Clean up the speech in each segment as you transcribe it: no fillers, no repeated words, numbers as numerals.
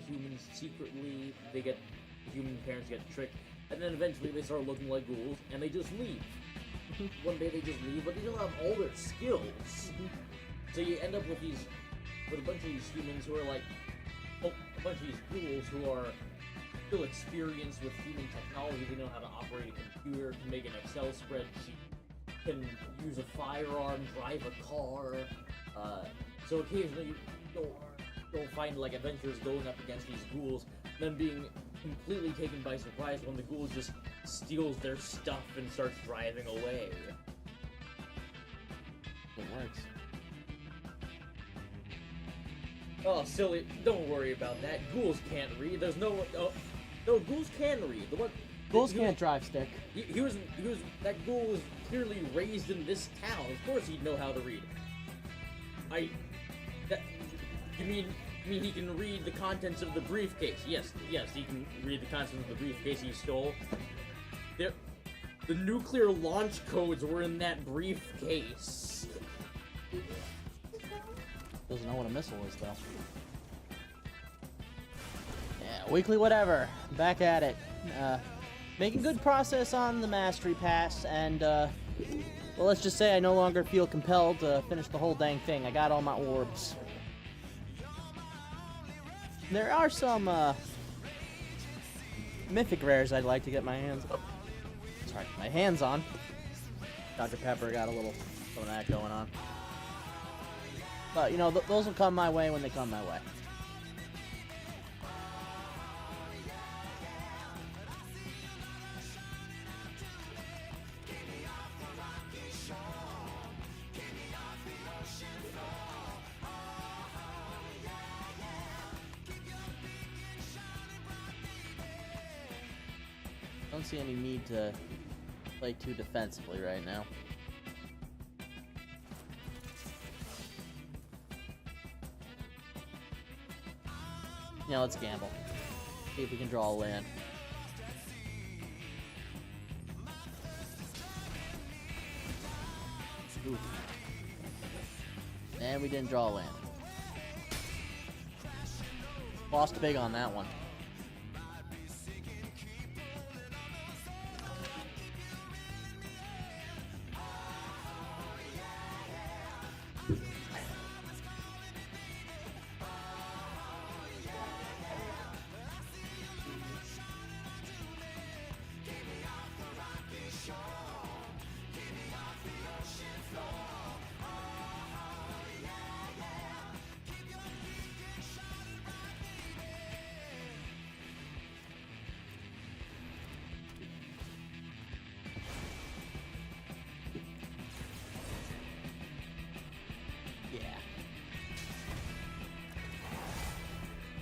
humans secretly. The human parents get tricked, and then eventually they start looking like ghouls, and they just leave. One day they just leave, but they still have all their skills. So you end up with a bunch of these humans who are like, a bunch of these ghouls who are still experienced with human technology. They know how to operate a computer, can make an Excel spreadsheet, can use a firearm, drive a car. So occasionally you'll find like adventurers going up against these ghouls, then being completely taken by surprise when the ghoul just steals their stuff and starts driving away. It works. Oh, silly! Don't worry about that. Ghouls can't read. There's no. Oh, no, ghouls can read. Ghouls can't drive stick. That ghoul was clearly raised in this town. Of course he'd know how to read. You mean he can read the contents of the briefcase? Yes, he can read the contents of the briefcase he stole. The nuclear launch codes were in that briefcase. Doesn't know what a missile is, though. Yeah, weekly whatever. Back at it. Making good progress on the Mastery Pass, and, well, let's just say I no longer feel compelled to finish the whole dang thing. I got all my orbs. There are some, mythic rares I'd like to get my hands on. Dr. Pepper got a little of that going on. But, you know, those will come my way when they come my way. Don't see any need to play too defensively right now. Yeah, let's gamble. See if we can draw a land. Ooh. And we didn't draw a land. Lost big on that one.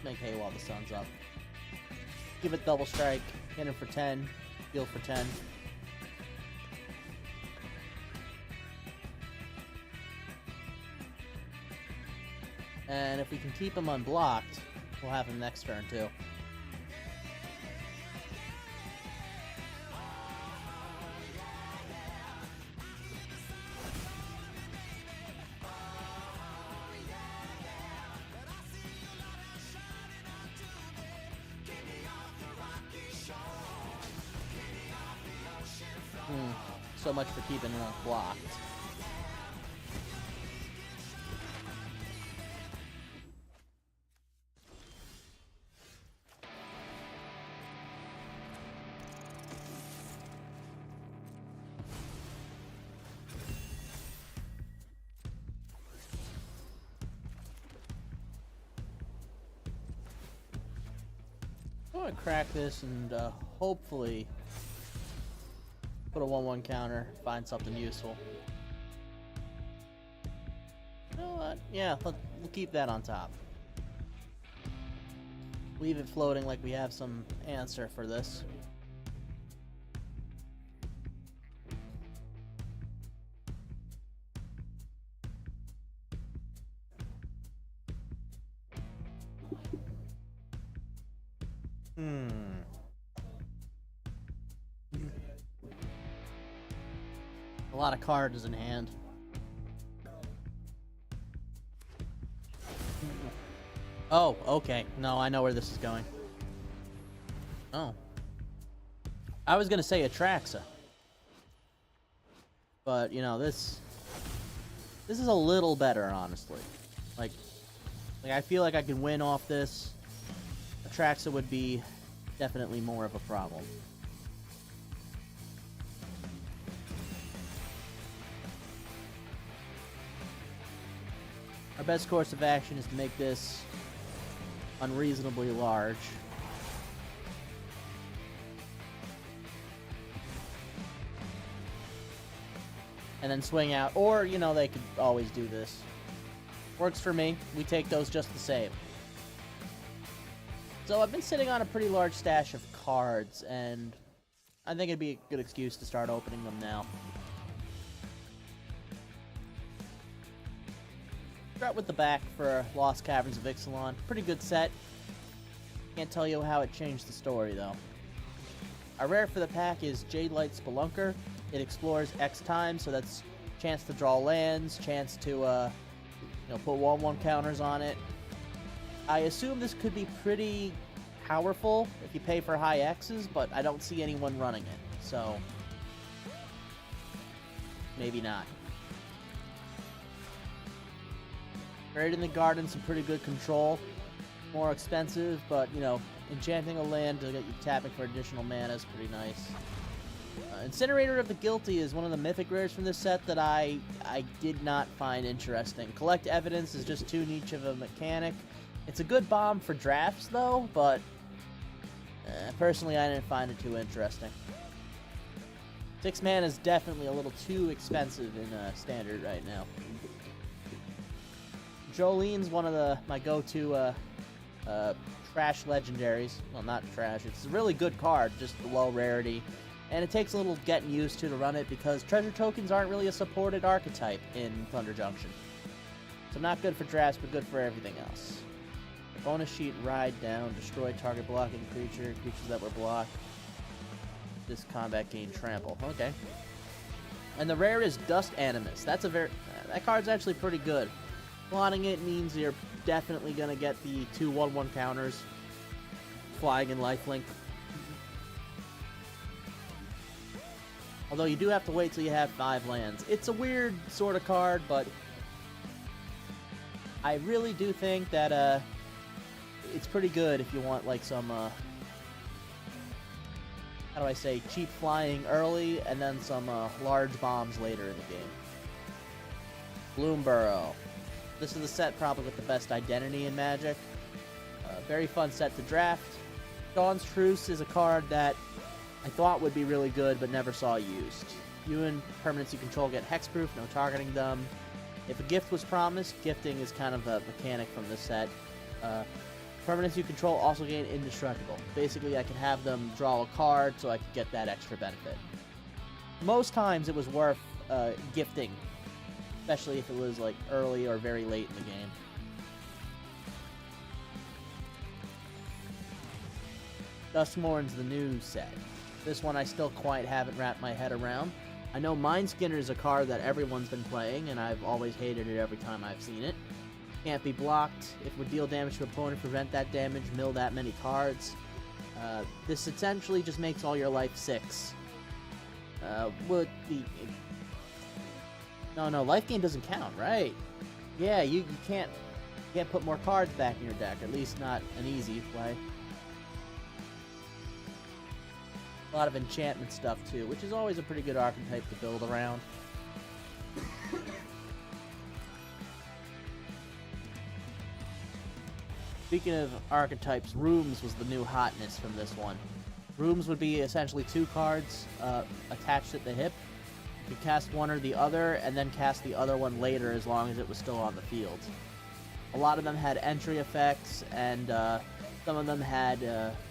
Make hay while the sun's up. Give it double strike, hit him for 10, heal for 10. And if we can keep him unblocked, we'll have him next turn too. So much for keeping him blocked. I'm gonna crack this and hopefully put a 1/1 counter, find something useful. You know what? Yeah, we'll keep that on top. Leave it floating like we have some answer for this. A lot of cards in hand. Oh, okay. No, I know where this is going. Oh. I was gonna say Atraxa. But, you know, this is a little better, honestly. Like I feel like I can win off this. Atraxa would be definitely more of a problem. Our best course of action is to make this unreasonably large. And then swing out. Or, you know, they could always do this. Works for me. We take those just the same. So I've been sitting on a pretty large stash of cards, and I think it'd be a good excuse to start opening them now. Start with the back for Lost Caverns of Ixalan. Pretty good set. Can't tell you how it changed the story, though. Our rare for the pack is Jade Light Spelunker. It explores X times, so that's chance to draw lands, chance to, put 1/1 counters on it. I assume this could be pretty powerful if you pay for high X's, but I don't see anyone running it, so maybe not. Buried in the Garden, some pretty good control. More expensive, but, you know, enchanting a land to get you tapping for additional mana is pretty nice. Incinerator of the Guilty is one of the mythic rares from this set that I did not find interesting. Collect Evidence is just too niche of a mechanic. It's a good bomb for drafts, though, but personally I didn't find it too interesting. 6 mana is definitely a little too expensive in Standard right now. Jolene's one of my go-to trash legendaries. Well, not trash. It's a really good card, just low rarity. And it takes a little getting used to run it because treasure tokens aren't really a supported archetype in Thunder Junction. So not good for drafts, but good for everything else. Bonus sheet, Ride Down, destroy target blocking creatures that were blocked. This combat gain trample. Okay. And the rare is Dust Animus. That's that card's actually pretty good. Plotting it means you're definitely gonna get the 2 1/1 counters. Flying and lifelink. Although you do have to wait till you have 5 lands. It's a weird sort of card, but I really do think that it's pretty good if you want like some how do I say, cheap flying early and then some large bombs later in the game. Bloomburrow. This is the set probably with the best identity in Magic. Very fun set to draft. Dawn's Truce is a card that I thought would be really good, but never saw used. You and permanents you control get hexproof, no targeting them. If a gift was promised, gifting is kind of a mechanic from this set. Permanents you control also gain indestructible. Basically, I could have them draw a card so I could get that extra benefit. Most times it was worth gifting, especially if it was like early or very late in the game. Duskmourn's the new set. This one I still quite haven't wrapped my head around. I know Mindskinner is a card that everyone's been playing, and I've always hated it every time I've seen it. Can't be blocked. It would deal damage to opponent, prevent that damage, mill that many cards. This essentially just makes all your life 6. No, life gain doesn't count, right? Yeah, you can't put more cards back in your deck, at least not an easy way. A lot of enchantment stuff too, which is always a pretty good archetype to build around. Speaking of archetypes, Rooms was the new hotness from this one. Rooms would be essentially 2 cards attached at the hip. You cast one or the other, and then cast the other one later as long as it was still on the field. A lot of them had entry effects, and some of them had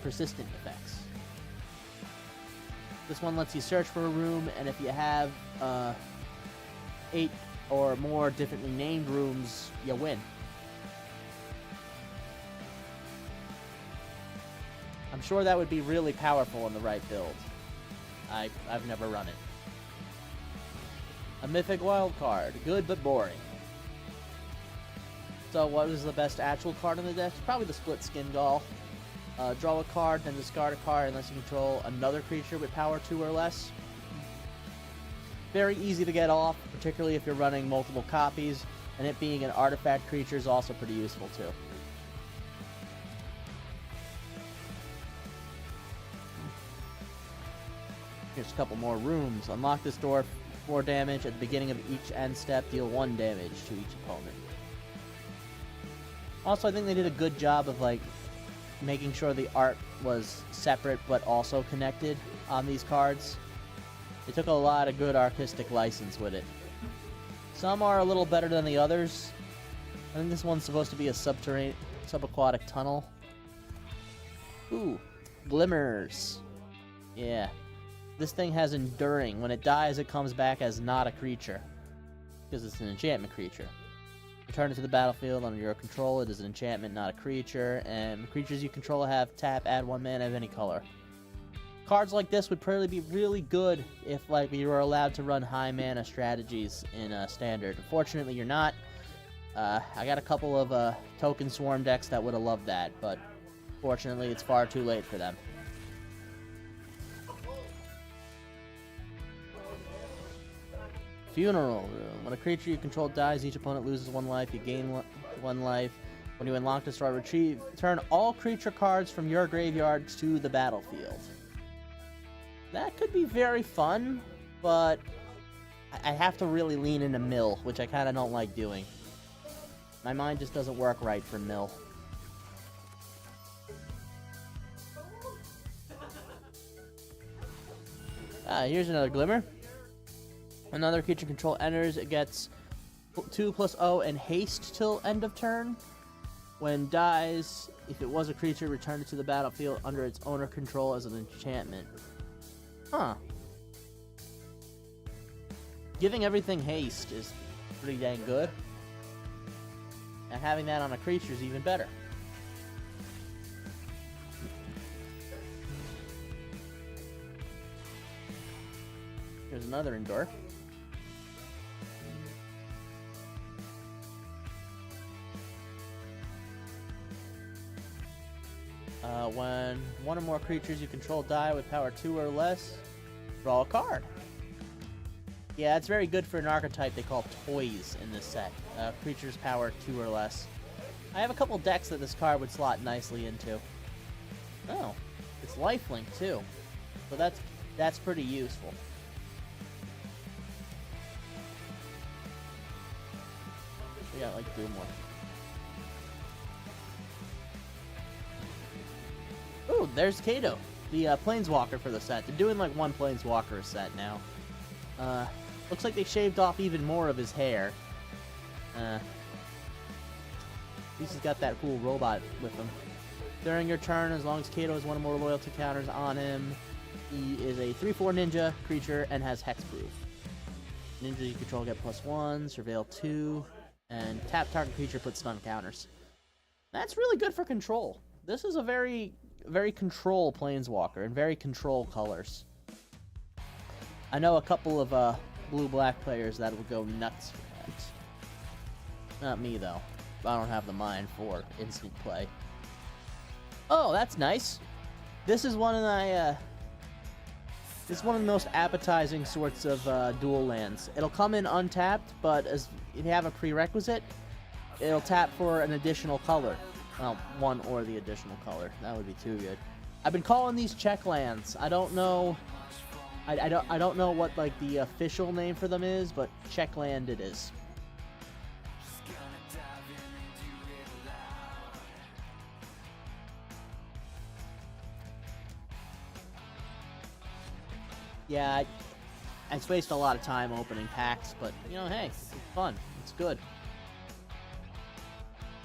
persistent effects. This one lets you search for a room, and if you have 8 or more differently named rooms, you win. I'm sure that would be really powerful in the right build. I've never run it. A Mythic Wild card. Good but boring. So what is the best actual card on the deck? Probably the Split Skin Doll. Draw a card, then discard a card unless you control another creature with power 2 or less. Very easy to get off, particularly if you're running multiple copies, and it being an artifact creature is also pretty useful too. Here's a couple more rooms. Unlock this door, 4 damage. At the beginning of each end step, deal 1 damage to each opponent. Also, I think they did a good job of, like, making sure the art was separate but also connected on these cards. They took a lot of good artistic license with it. Some are a little better than the others. I think this one's supposed to be a subaquatic tunnel. Ooh, glimmers. Yeah. This thing has enduring. When it dies, it comes back as not a creature, because it's an enchantment creature. Return it to the battlefield under your control. It is an enchantment, not a creature. And creatures you control have tap, add 1 mana of any color. Cards like this would probably be really good if, like, you were allowed to run high mana strategies in Standard. Unfortunately, you're not. I got a couple of Token Swarm decks that would have loved that, but fortunately, it's far too late for them. Funeral Room. When a creature you control dies, each opponent loses 1 life. You gain 1 life. When you unlock, destroy, retrieve, turn all creature cards from your graveyard to the battlefield. That could be very fun, but I have to really lean into mill, which I kind of don't like doing. My mind just doesn't work right for mill. Here's another Glimmer. Another creature control enters, it gets 2+0 and haste till end of turn. When dies, if it was a creature, return it to the battlefield under its owner control as an enchantment. Huh. Giving everything haste is pretty dang good. And having that on a creature is even better. Here's another Endure. When 1 or more creatures you control die with power 2 or less, draw a card. Yeah, it's very good for an archetype they call toys in this set. Creatures power 2 or less. I have a couple decks that this card would slot nicely into. Oh, it's lifelink too. So that's pretty useful. We got like 2 more. Ooh, there's Kato, the Planeswalker for the set. They're doing like 1 Planeswalker a set now. Looks like they shaved off even more of his hair. At least he's got that cool robot with him. During your turn, as long as Kato has 1 or more loyalty counters on him, he is a 3/4 ninja creature and has hexproof. Ninjas you control get +1, surveil 2, and tap target creature puts stun counters. That's really good for control. This is a very control Planeswalker and very control colors. I know a couple of blue-black players that will go nuts for that. Not me though. I don't have the mind for instant play. Oh, that's nice. This is one of this is one of the most appetizing sorts of dual lands. It'll come in untapped, but as if you have a prerequisite, it'll tap for an additional color. Well, 1 or the additional color. That would be too good. I've been calling these check lands. I don't know. I don't know what like the official name for them is, but check land it is. Yeah, I spaced a lot of time opening packs, but you know, hey, it's fun. It's good.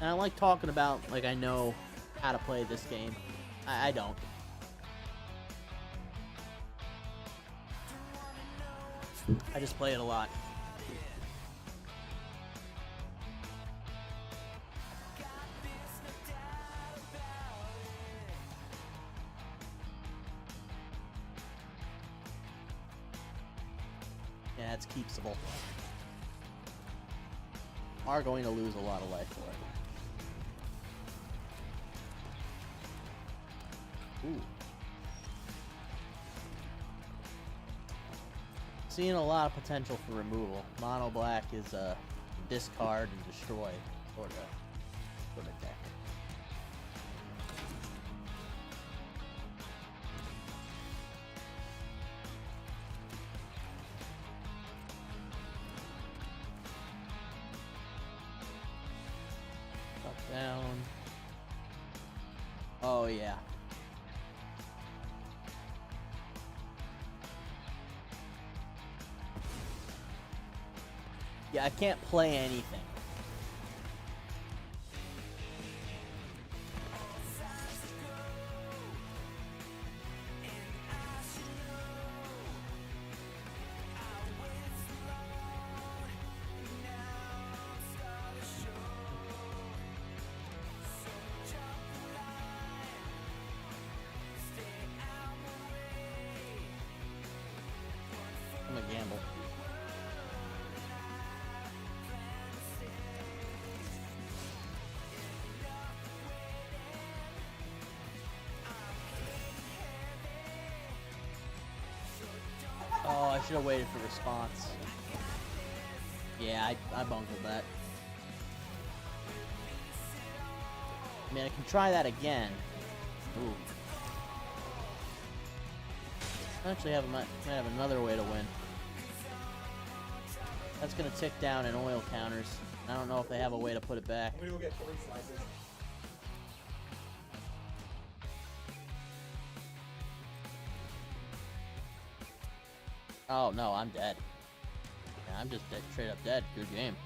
And I like talking about, like, I know how to play this game. I don't. I just play it a lot. Yeah, it's keepsable. Are going to lose a lot of life for it. Ooh. Seeing a lot of potential for removal. Mono black is discard and destroy sort of deck. Up, down. Oh yeah. Yeah, I can't play anything. I'm gonna gamble. Oh, I should have waited for response. Yeah, I bungled that. I mean, I can try that again. Ooh. I actually might have another way to win. That's gonna tick down in oil counters. I don't know if they have a way to put it back. I'm gonna go get 3 slices. Oh no, I'm dead. Yeah, I'm just dead, straight up dead. Good game.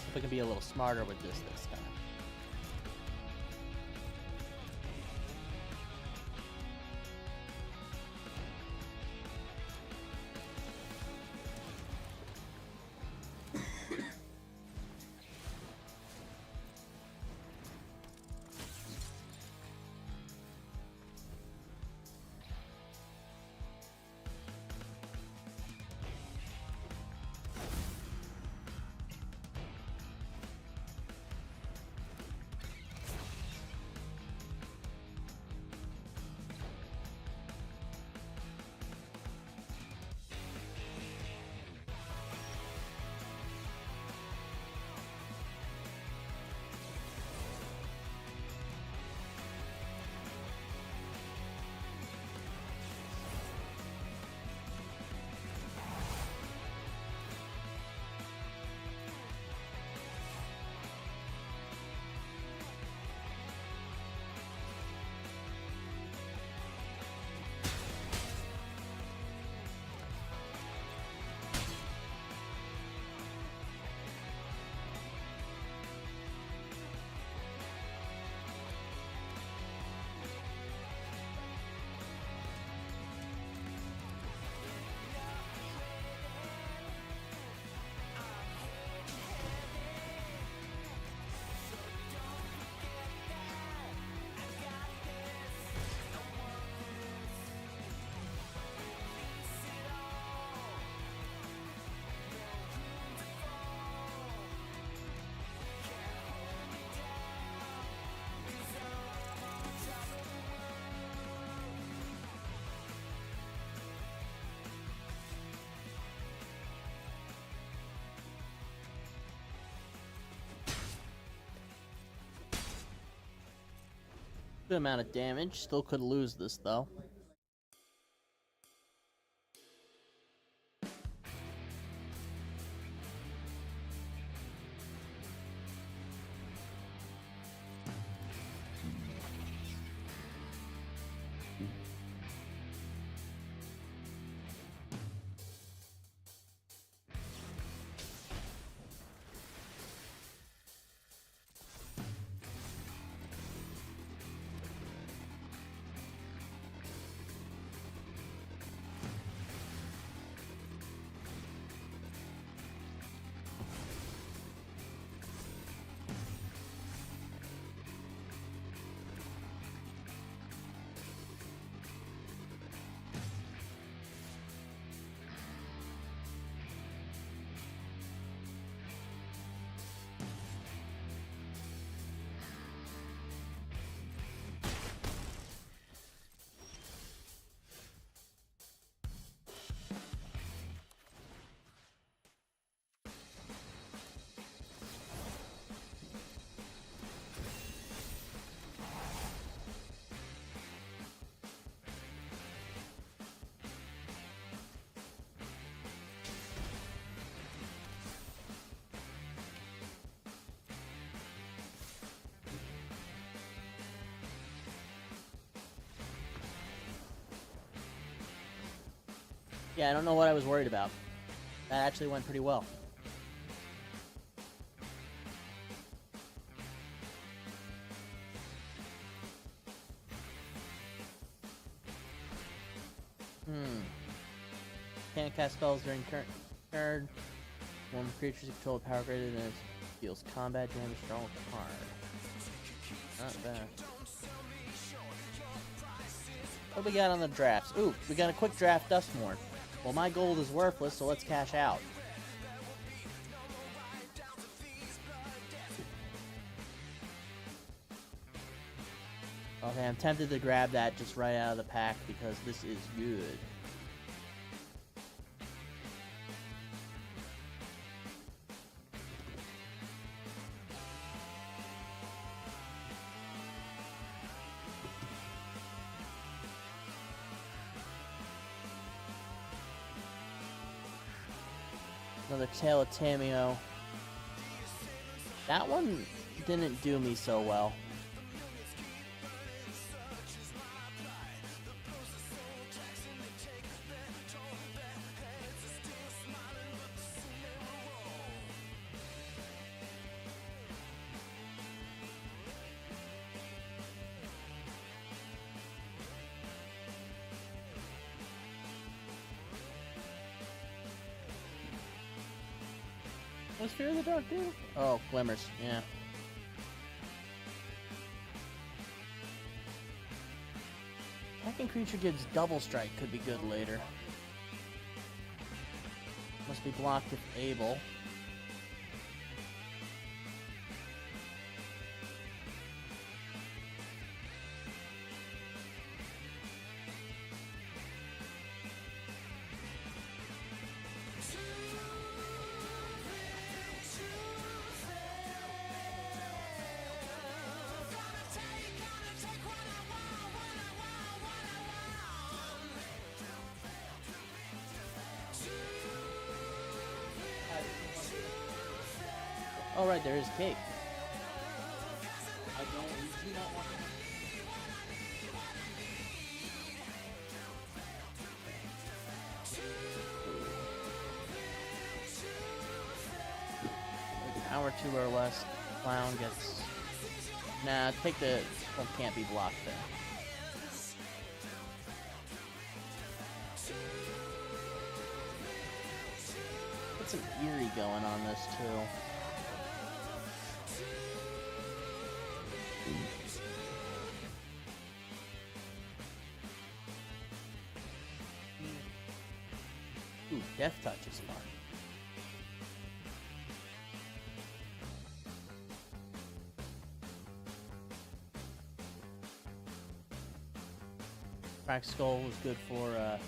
If I can be a little smarter with this time. Good amount of damage. Still could lose this though. Yeah, I don't know what I was worried about. That actually went pretty well. Can't cast spells during current turn. One creatures you control power greater than it deals combat damage to all card. Not bad. What do we got on the drafts? Ooh, we got a quick draft Dustmorn. Well, my gold is worthless, so let's cash out. Okay, I'm tempted to grab that just right out of the pack because this is good. Another Tail of Tameo. That one didn't do me so well. What's Fear of the Dark do? Oh, Glimmers, yeah. Attacking creature gives double strike, could be good later. Must be blocked if able. Oh, right, there is cake. I don't usually not want Like an hour or two or less, clown gets... Nah, take the... Well, can't be blocked there. Get some eerie going on this, too. Ooh, Death Touch is fun. Cracked Skull was good for,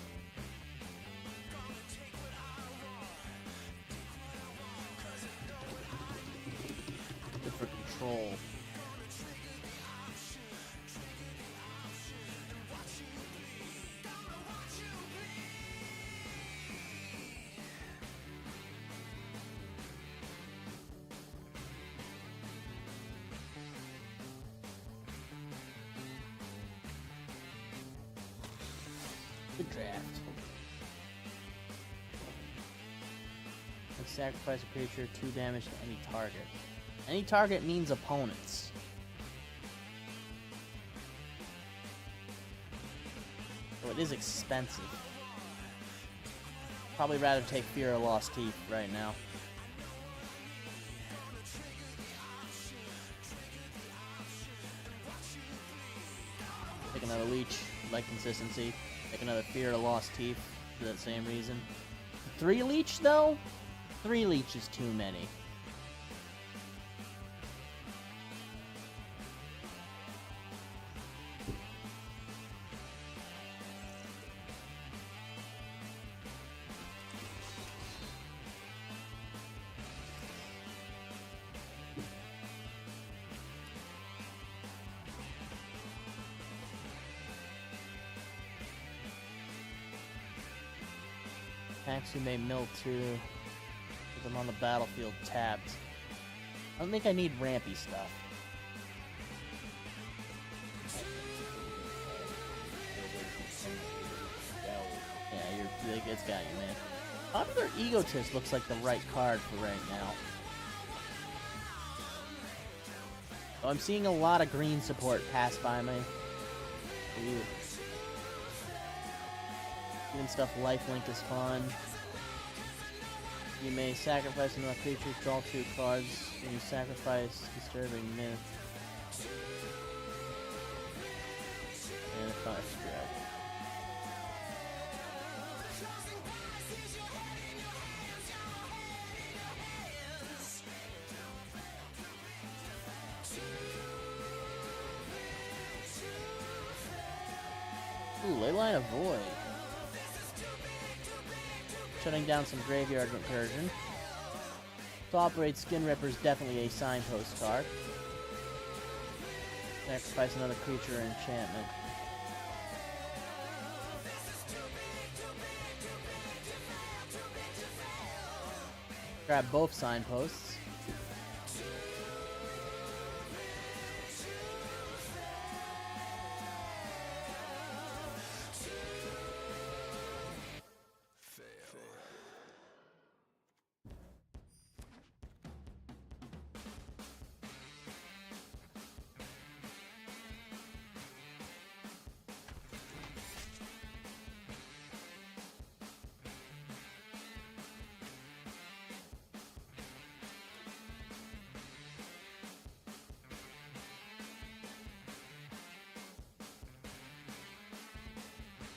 good for control. Good draft. Let's sacrifice a creature, 2 damage to any target. Any target means opponents. So it is expensive. Probably rather take Fear of Lost Teeth right now. Take another Leech, like consistency. Take another Fear of Lost Teeth for that same reason. 3 Leech, though? 3 Leech is too many. Attacks who may mill 2 with them on the battlefield tapped. I don't think I need rampy stuff. Yeah, It's got you, man. Popular Egotist looks like the right card for right now. So I'm seeing a lot of green support pass by me. Ooh. Even stuff lifelink is fun. You may sacrifice another creature, draw 2 cards, and you sacrifice Disturbing Myth. And a Fire Strike. Ooh, Leyline of Void. Shutting down some graveyard recursion. To operate Skin Ripper is definitely a signpost card. Sacrifice another creature or enchantment. Grab both signposts.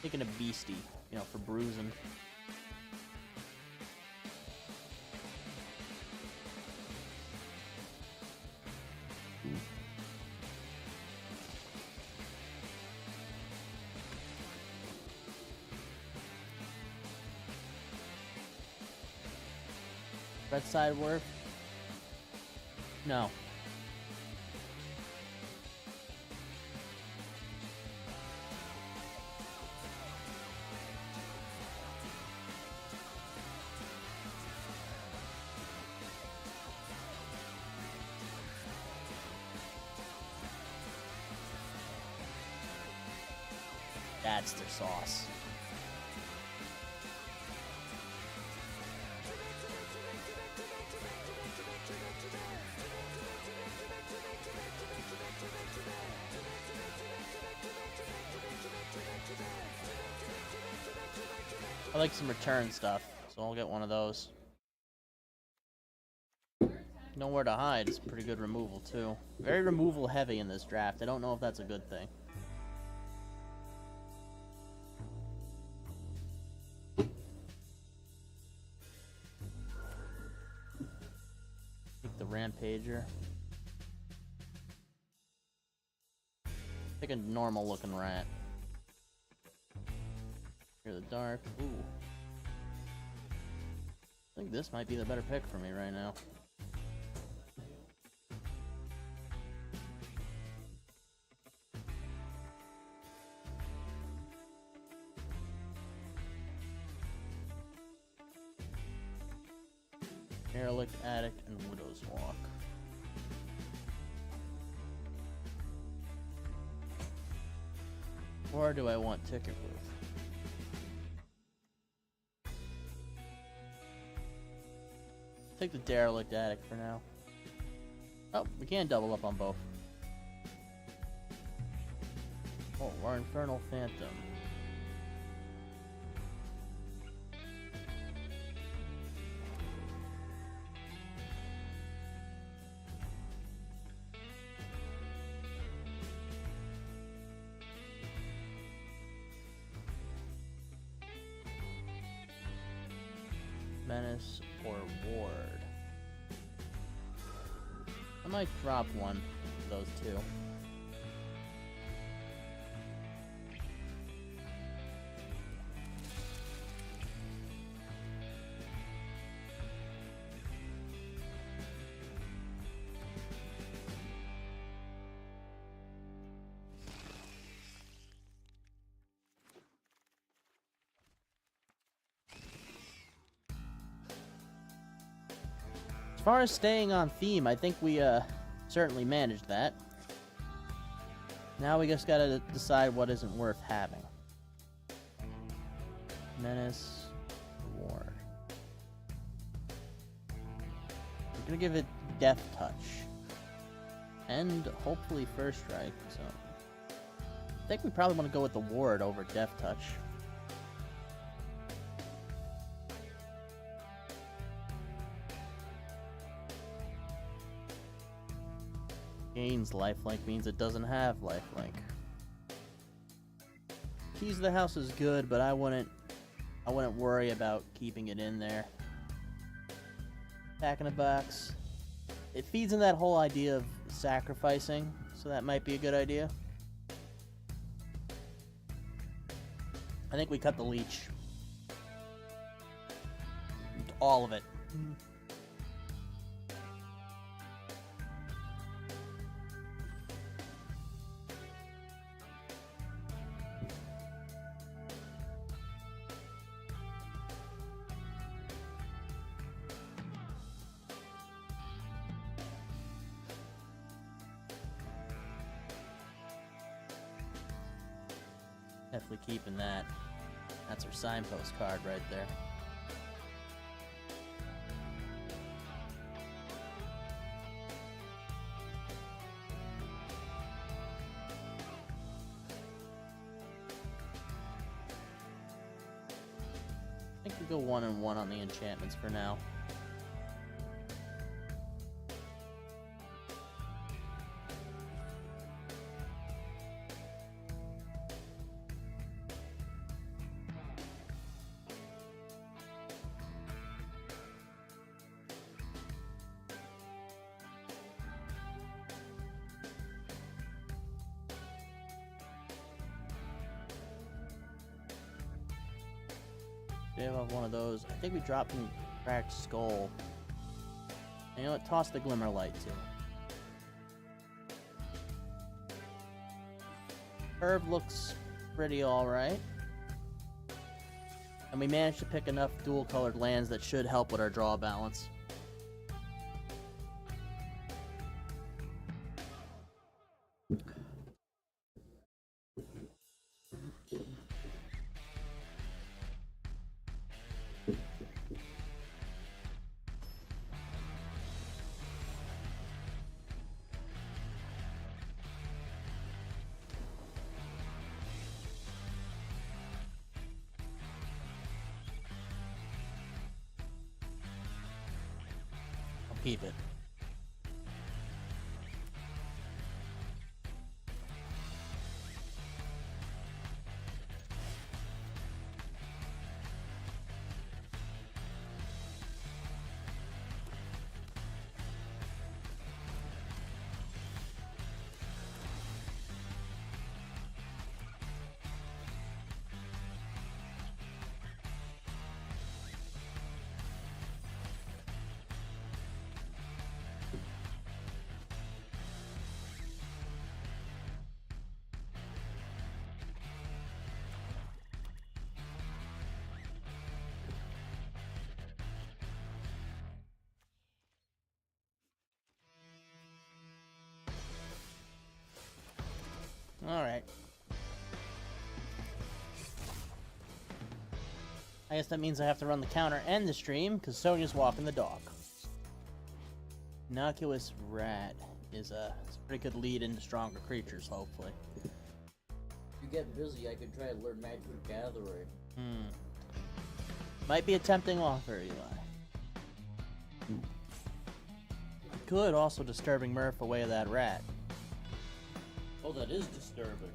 Taking a beastie, you know, for bruising. Red side work? No. That's their sauce. I like some return stuff, so I'll get one of those. Nowhere to hide is pretty good removal too. Very removal heavy in this draft. I don't know if that's a good thing. Take the Rampager. Take a normal looking rat. Hear the dark. Ooh. I think this might be the better pick for me right now. Derelict, Addict, and Widow's Walk. Or do I want Ticket Booth? Take the Derelict Addict for now. Oh, we can double up on both. Oh, our Infernal Phantom. Menace or Ward. I might drop one of those two. As far as staying on theme, I think we certainly managed that. Now we just gotta decide what isn't worth having. Menace, War. We're gonna give it Death Touch. And hopefully First Strike, so... I think we probably want to go with the Ward over Death Touch. Gains lifelink means it doesn't have lifelink. Keys of the House is good, but I wouldn't worry about keeping it in there. Back in the box. It feeds in that whole idea of sacrificing, so that might be a good idea. I think we cut the leech. All of it. Definitely keeping that. That's our signpost card right there. I think we go 1 and 1 on the enchantments for now. We have one of those. I think we dropped in Cracked Skull. You know what? Toss the Glimmer Light too. Curve looks pretty alright. And we managed to pick enough dual colored lands that should help with our draw balance. Keep it. Alright. I guess that means I have to run the counter and the stream, because Sonya's walking the dog. Innocuous Rat is a pretty good lead into stronger creatures, hopefully. If you get busy, I could try to learn Magic the Gathering. Might be a tempting offer, Eli. Could also Disturbing Murph away that rat. Oh, that is disturbing.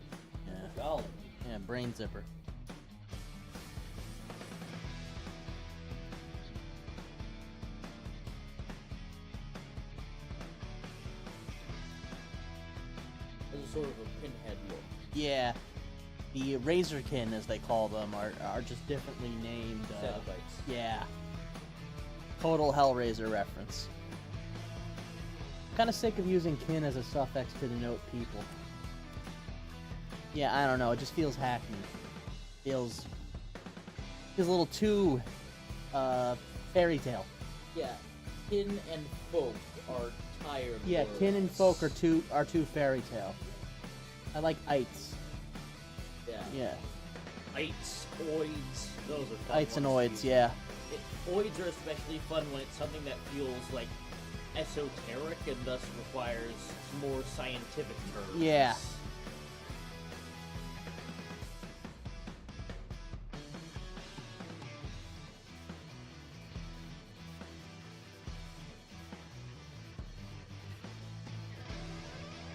Yeah. Golly. Yeah, Brain Zipper. There's sort of a pinhead look. Yeah. The Razorkin, as they call them, are just differently named. Cenobites. Yeah. Total Hellraiser reference. Kind of sick of using kin as a suffix to denote people. Yeah, I don't know. It just feels hacky. Feels a little too fairy tale. Yeah, kin and folk are tired. Yeah, words. kin and folk are too fairy tale. I like ites. Yeah. Yeah. Ites, oids, those are fun Ites and ones to oids, use. yeah. Oids are especially fun when it's something that feels like esoteric and thus requires more scientific terms. Yeah.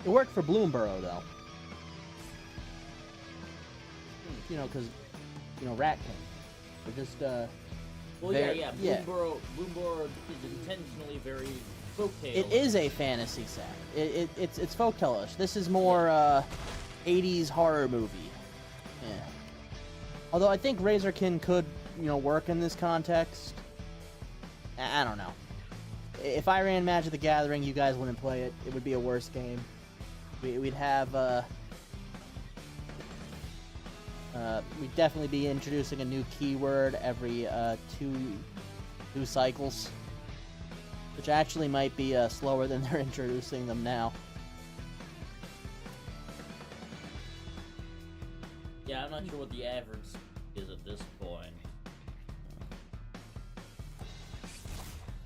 It worked for Bloomborough, though. You know, because, Rat King. They're just, Well, yeah. Bloomborough is intentionally very folktale. It is a fantasy set. It's folktale-ish. This is more, 80s horror movie. Yeah. Although I think Razorkin could, work in this context. I don't know. If I ran Magic the Gathering, you guys wouldn't play it. It would be a worse game. We'd have, we'd definitely be introducing a new keyword every, two cycles. Which actually might be, slower than they're introducing them now. Yeah, I'm not sure what the average is at this point.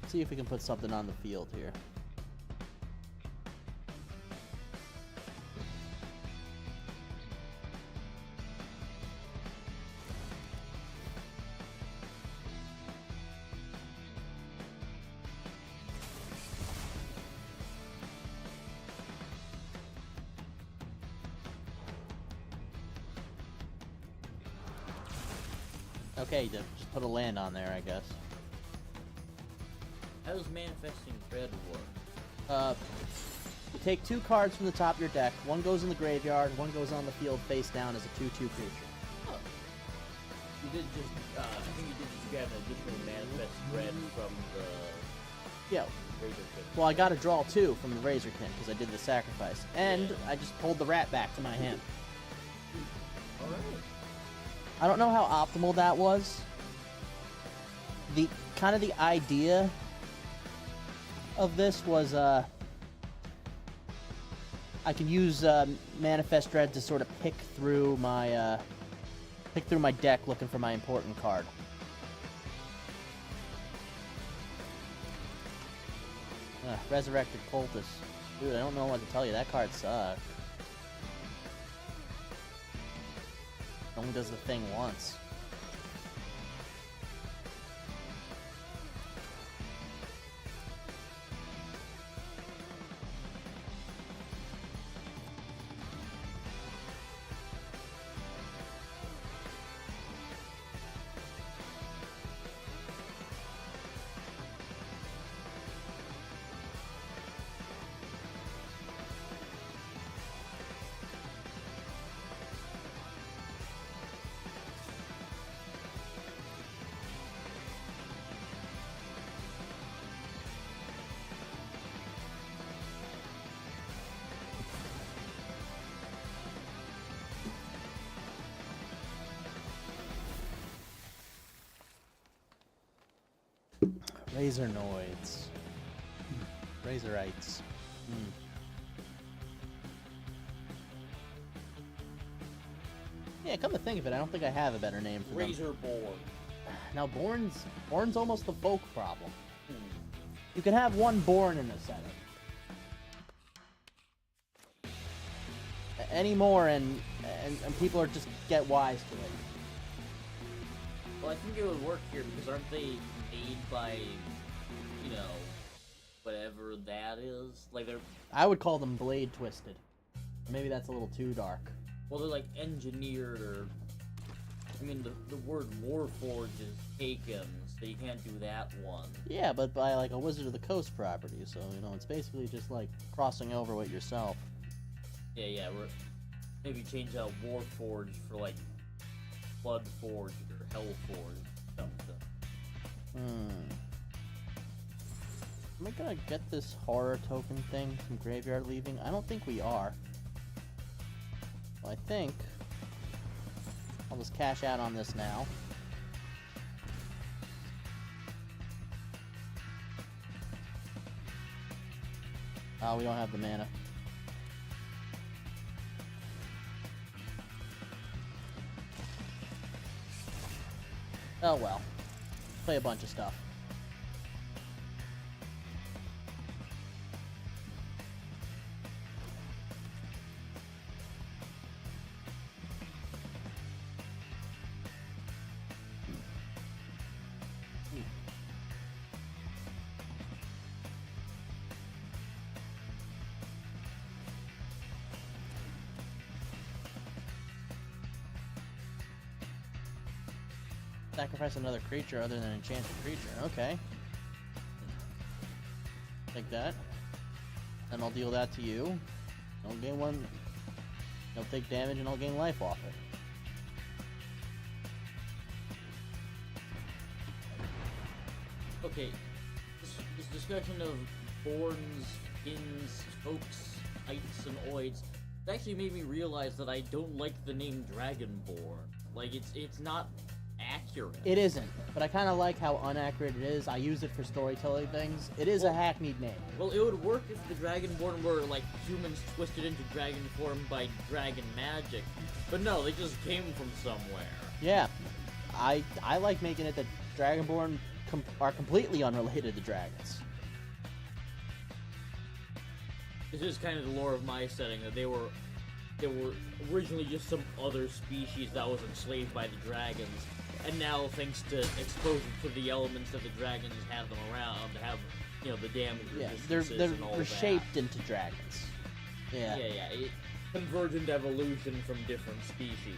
See if we can put something on the field here. Okay, just put a land on there, I guess. How does Manifesting Dread work? You take 2 cards from the top of your deck. One goes in the graveyard, one goes on the field face down as a 2/2 creature. Oh. You did just, I think you did just grab an additional Manifest Dread from the Yeah. Razor Pit. Well, I got to draw 2 from the Razorkin because I did the sacrifice. And Yeah. I just pulled the rat back to my hand. Alright. I don't know how optimal that was. The idea of this was I can use Manifest Dread to sort of pick through my deck looking for my important card. Resurrected Cultist. Dude, I don't know what to tell you. That card sucks. Only does the thing once. Razornoids. Razorites. Yeah, come to think of it, I don't think I have a better name for them. Razorborn. Now, Born's almost the folk problem. You can have one Born in a setup. Any more, and people are just get wise to it. Well, I think it would work here because aren't they made by, whatever that is? Like they're. I would call them blade twisted. Maybe that's a little too dark. Well, they're like engineered, or I mean, the word Warforged is taken, so you can't do that one. Yeah, but by like a Wizard of the Coast property, so it's basically just like crossing over with yourself. Yeah. Maybe change out Warforged for like Bloodforged or Hellforged, something. Am I gonna get this horror token thing from Graveyard Leaving? I don't think we are. Well, I think I'll just cash out on this now. Oh, we don't have the mana. Oh well. Play a bunch of stuff. Sacrifice another creature other than an enchanted creature. Okay. Like that. And I'll deal that to you. I'll gain one. I'll take damage and I'll gain life off it. Okay, this discussion of Borns, Skins, Folks, Ites, and Oids actually made me realize that I don't like the name Dragonborn. Like, it's not accurate. It isn't, but I kind of like how inaccurate it is. I use it for storytelling things. It is a hackneyed name. Well, it would work if the Dragonborn were, like, humans twisted into dragon form by dragon magic. But no, they just came from somewhere. Yeah. I like making it that Dragonborn are completely unrelated to dragons. This is kind of the lore of my setting, that they were originally just some other species that was enslaved by the dragons, and now, thanks to exposure to the elements that the dragons have them around, have, you know, the damage resistances and all they're that. shaped into dragons. Yeah. Yeah. Convergent evolution from different species.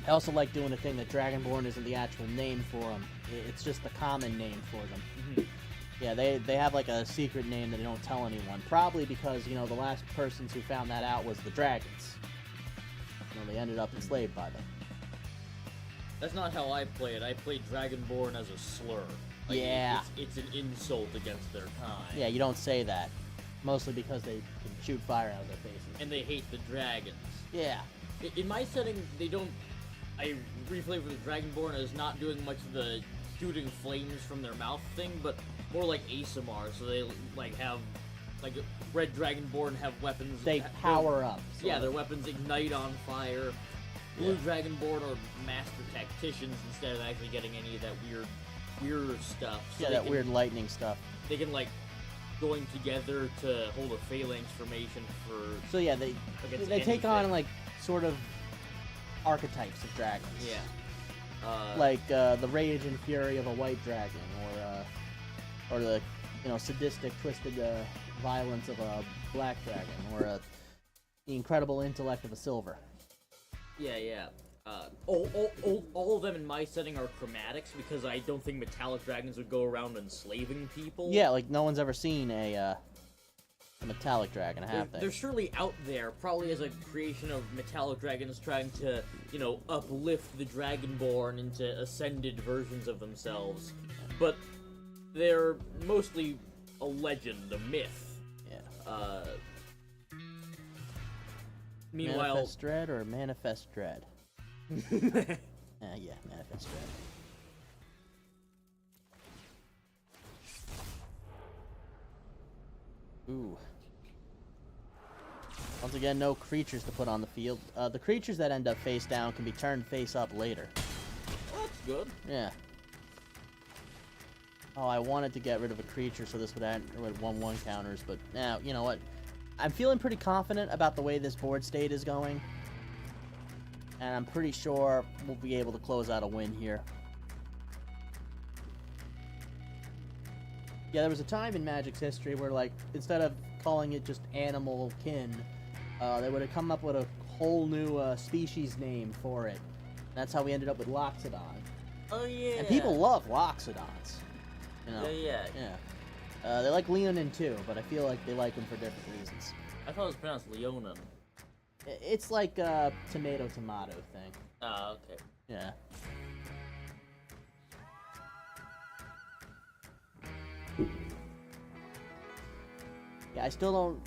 I also like doing a thing that Dragonborn isn't the actual name for them. It's just the common name for them. Mm-hmm. Yeah, they have like a secret name that they don't tell anyone. Probably because, you know, the last persons who found that out was the dragons. You know, they ended up enslaved by them. That's not how I play it. I play Dragonborn as a slur. Like, yeah. It's an insult against their kind. Yeah, you don't say that. Mostly because they can shoot fire out of their faces. And they hate the dragons. Yeah. In my setting, they don't... I reflavor the Dragonborn as not doing much of the shooting flames from their mouth thing, but more like ASMR, so they, like, have... Like, Red Dragonborn have weapons... They power up. Yeah, their weapons ignite on fire. Blue Dragonborn are master tacticians instead of actually getting any of that weird stuff. So yeah, that weird lightning stuff. They can, like, join together to hold a phalanx formation for... So yeah, they take on, like, sort of archetypes of dragons. Yeah. Like, the rage and fury of a white dragon, or the, you know, sadistic, twisted violence of a black dragon, or the incredible intellect of a silver. Yeah. All of them in my setting are chromatics, because I don't think metallic dragons would go around enslaving people. Yeah, like, no one's ever seen a metallic dragon, have they? They're surely out there, probably as a creation of metallic dragons trying to, you know, uplift the Dragonborn into ascended versions of themselves. But they're mostly a legend, a myth. Yeah. Meanwhile... Manifest Dread or Manifest Dread? Yeah, Manifest Dread. Ooh. Once again, no creatures to put on the field. The creatures that end up face down can be turned face up later. Well, that's good. Yeah. Oh, I wanted to get rid of a creature so this would add 1/1 counters, but now, you know what? I'm feeling pretty confident about the way this board state is going. And I'm pretty sure we'll be able to close out a win here. Yeah, there was a time in Magic's history where, like, instead of calling it just animal kin, they would have come up with a whole new species name for it. That's how we ended up with Loxodon. Oh, yeah. And people love Loxodons. You know? Yeah. They like Leonin too, but I feel like they like him for different reasons. I thought it was pronounced Leonin. It's like a tomato thing. Ah, okay. Yeah. Yeah, I still don't...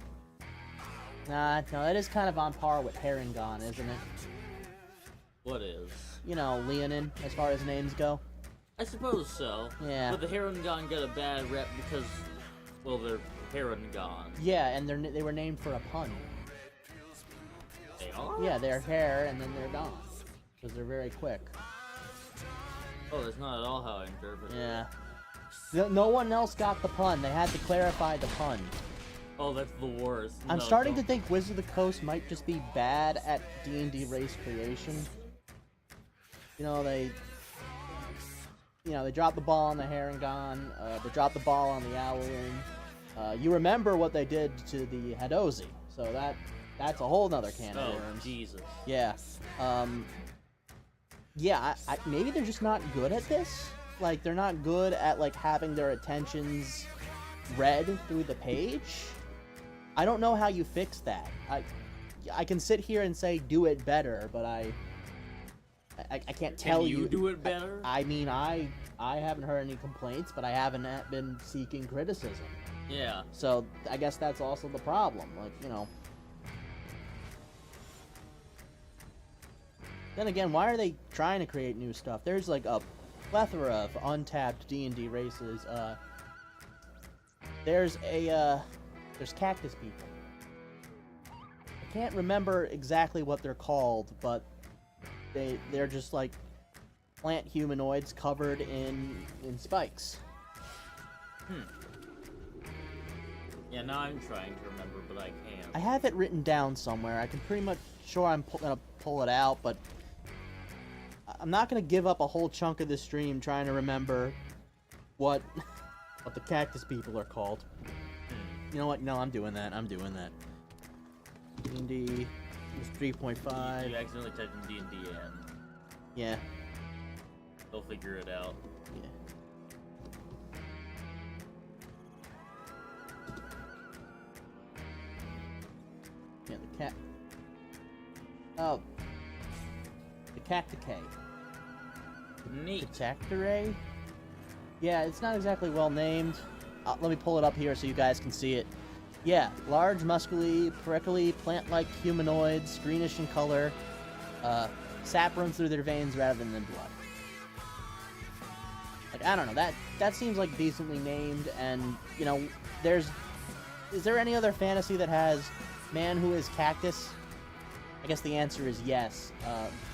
Nah, no, that is kind of on par with Herringon, isn't it? What is? You know, Leonin, as far as names go. I suppose so. Yeah. But the Herringon got a bad rep because, well, they're Herringon. Yeah, and they were named for a pun. They are? Yeah, they're hair and then they're gone. Because they're very quick. Oh, that's not at all how I interpret it. Yeah. No one else got the pun. They had to clarify the pun. Oh, that's the worst. I'm starting to think Wizard of the Coast might just be bad at D&D race creation. They dropped the ball on the Harengon. They dropped the ball on the Owlin. You remember what they did to the Hadozi, so that's a whole nother can of worms. Oh, Jesus. Yeah. Yeah, maybe they're just not good at this. Like, they're not good at, like, having their attentions read through the page. I don't know how you fix that. I can sit here and say do it better, but I can't tell you. Can you do it better? I mean, I haven't heard any complaints, but I haven't been seeking criticism. Yeah. So I guess that's also the problem. Like, Then again, why are they trying to create new stuff? There's like a plethora of untapped D&D races. There's cactus people. I can't remember exactly what they're called, but they're just like plant humanoids covered in spikes. Yeah, now I'm trying to remember, but I can't. I have it written down somewhere. I can pretty much sure I'm gonna pull it out, but I'm not gonna give up a whole chunk of the stream trying to remember what the cactus people are called. You know what? No, I'm doing that. D&D is 3.5. You accidentally typed in D&D in. Yeah. They'll figure it out. Yeah. Yeah, the cat. Oh. The Cacticay. Neat. Catacterae? Yeah, it's not exactly well named. Let me pull it up here so you guys can see it. Yeah, large, muscly, prickly, plant-like humanoids, greenish in color. Sap runs through their veins rather than in blood. Like, I don't know, that seems like decently named, and, is there any other fantasy that has man who is cactus? I guess the answer is yes.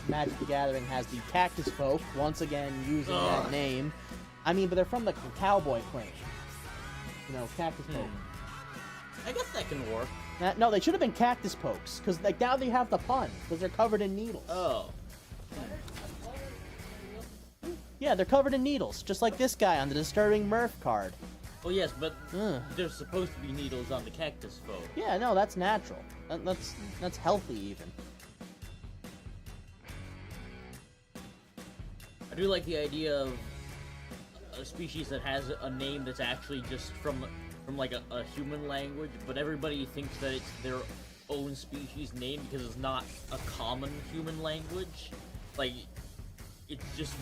Magic the Gathering has the Cactus Folk, once again using that name. I mean, but they're from the cowboy clan. Cactus Folk. I guess that can work. No, they should have been Cactus Pokes, because like now they have the pun, because they're covered in needles. Oh. Yeah, they're covered in needles, just like this guy on the Disturbing Murph card. Oh yes, but there's supposed to be needles on the cactus folk. Yeah, no, that's natural. That's healthy even. I do like the idea of a species that has a name that's actually just from like a human language, but everybody thinks that it's their own species name because it's not a common human language. Like, it's just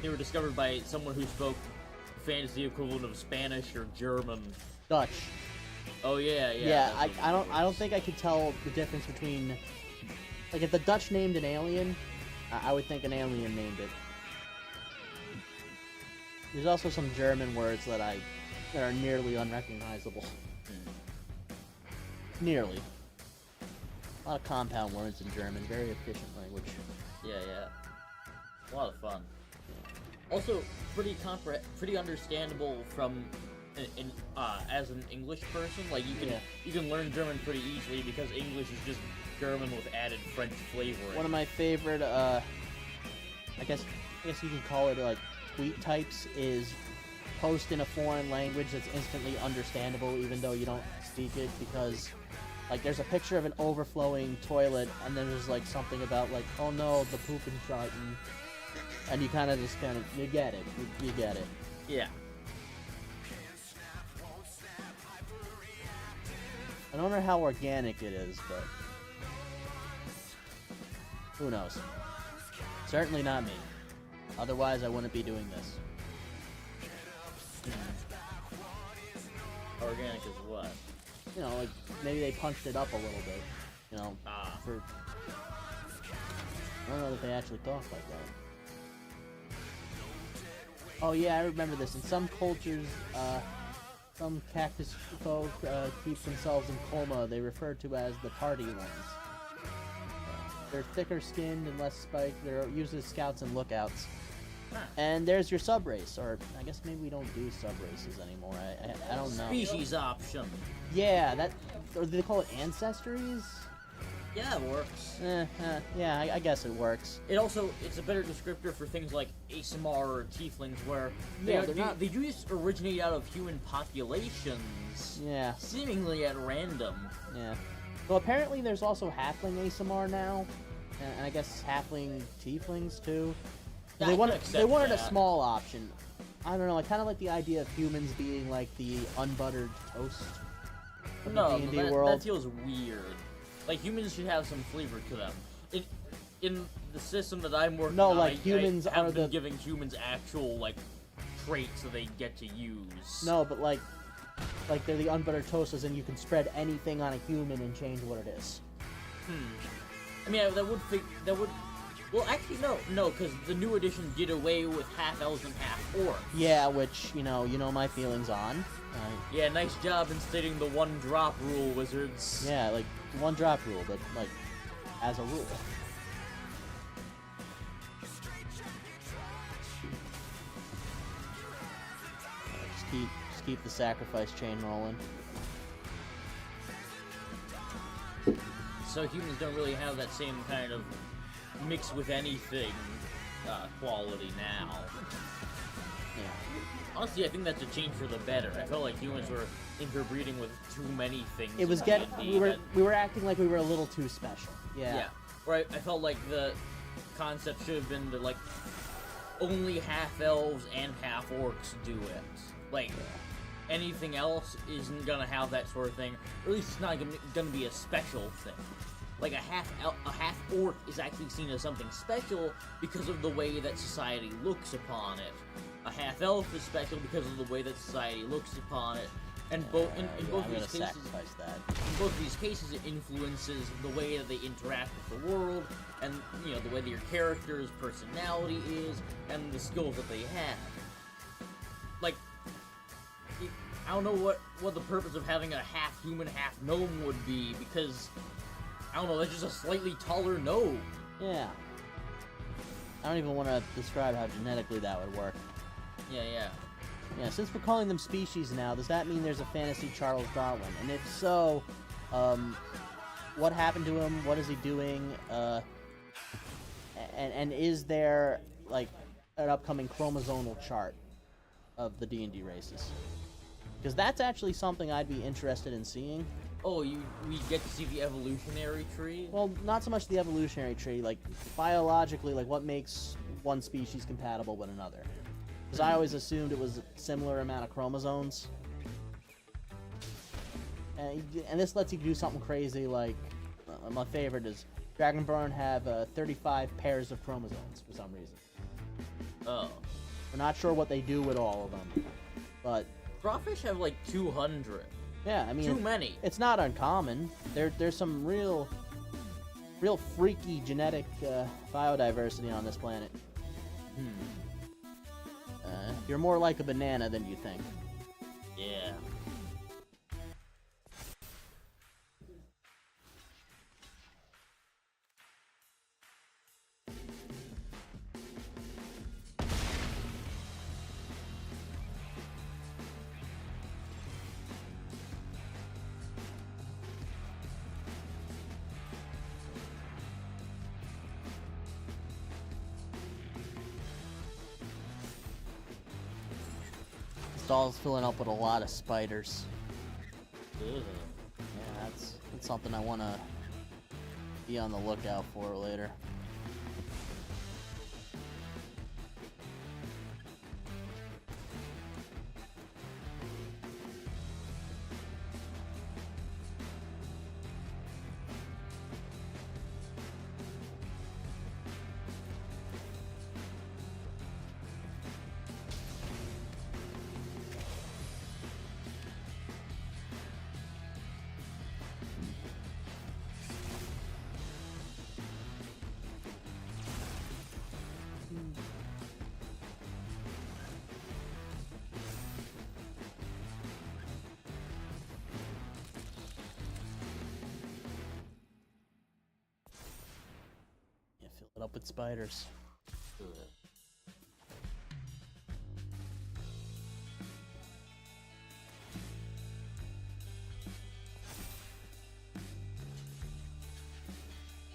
they were discovered by someone who spoke fantasy equivalent of Spanish or German. Dutch. Oh yeah. Yeah, I don't think I could tell the difference between, like, if the Dutch named an alien, I would think an alien named it. There's also some German words that are nearly unrecognizable. Nearly. A lot of compound words in German, very efficient language. Yeah. A lot of fun. Also, pretty understandable from as an English person. Like, you can learn German pretty easily because English is just German with added French flavoring. One of my favorite, I guess you can call it like tweet types is post in a foreign language that's instantly understandable even though you don't speak it, because like there's a picture of an overflowing toilet and then there's like something about like, oh no, the pooping starting, and you you get it. You get it. Yeah. I don't know how organic it is, but who knows? Certainly not me. Otherwise, I wouldn't be doing this. Organic is what? Like, maybe they punched it up a little bit. I don't know that they actually talk like that. Oh yeah, I remember this. In some cultures, some cactus folk keep themselves in coma. They refer to as the party ones. They're thicker skinned and less spiked. They're used as scouts and lookouts. Huh. And there's your sub race, or I guess maybe we don't do sub races anymore. I don't know. Species option. Yeah, that, or do they call it ancestries? Yeah, it works. Yeah, I guess it works. It's a better descriptor for things like ASMR or tieflings, where they do just originate out of human populations. Yeah. Seemingly at random. Yeah. Well, apparently there's also halfling ASMR now, and I guess halfling tieflings too. They wanted a small option. I don't know. I kind of like the idea of humans being like the unbuttered toast of the D&D world. That feels weird. Like, humans should have some flavor to them. In the system that I'm working on, like humans I have are been giving humans actual like traits that they get to use. No, but like they're the unbuttered toast, as in you can spread anything on a human and change what it is. I mean, that would. Well, actually, no, because the new edition did away with half elves and half orcs. Yeah, which you know my feelings on. Yeah, nice job instating the one drop rule, wizards. Yeah, like one drop rule, but like as a rule. Just keep the sacrifice chain rolling. So humans don't really have that same kind of mix with anything quality now. Yeah. Honestly, I think that's a change for the better. I felt like humans were interbreeding with too many things. It was we were acting like we were a little too special. Yeah. Yeah. Right. I felt like the concept should have been that like only half elves and half orcs do it. Like anything else isn't gonna have that sort of thing. Or at least it's not gonna be a special thing. Like a half orc is actually seen as something special because of the way that society looks upon it. A half elf is special because of the way that society looks upon it. And both in both these cases, it influences the way that they interact with the world, and you know the way that your character's personality is, and the skills that they have. Like, I don't know what the purpose of having a half human, half gnome would be, because I don't know, that's just a slightly taller gnome. Yeah. I don't even want to describe how genetically that would work. Yeah. Yeah, since we're calling them species now, does that mean there's a fantasy Charles Darwin? And if so, what happened to him? What is he doing? And is there, like, an upcoming chromosomal chart of the D&D races? Because that's actually something I'd be interested in seeing. Oh, we get to see the evolutionary tree? Well, not so much the evolutionary tree, like, biologically, like, what makes one species compatible with another. Because I always assumed it was a similar amount of chromosomes. And this lets you do something crazy like, my favorite is, Dragonborn have 35 pairs of chromosomes for some reason. Oh. We're not sure what they do with all of them, but... Crawfish have like 200. Yeah, I mean... Too many. It's not uncommon. There's some real freaky genetic biodiversity on this planet. You're more like a banana than you think. Yeah. Stall's filling up with a lot of spiders. Ugh. Yeah, that's something I want to be on the lookout for later. What up with spiders? Ugh.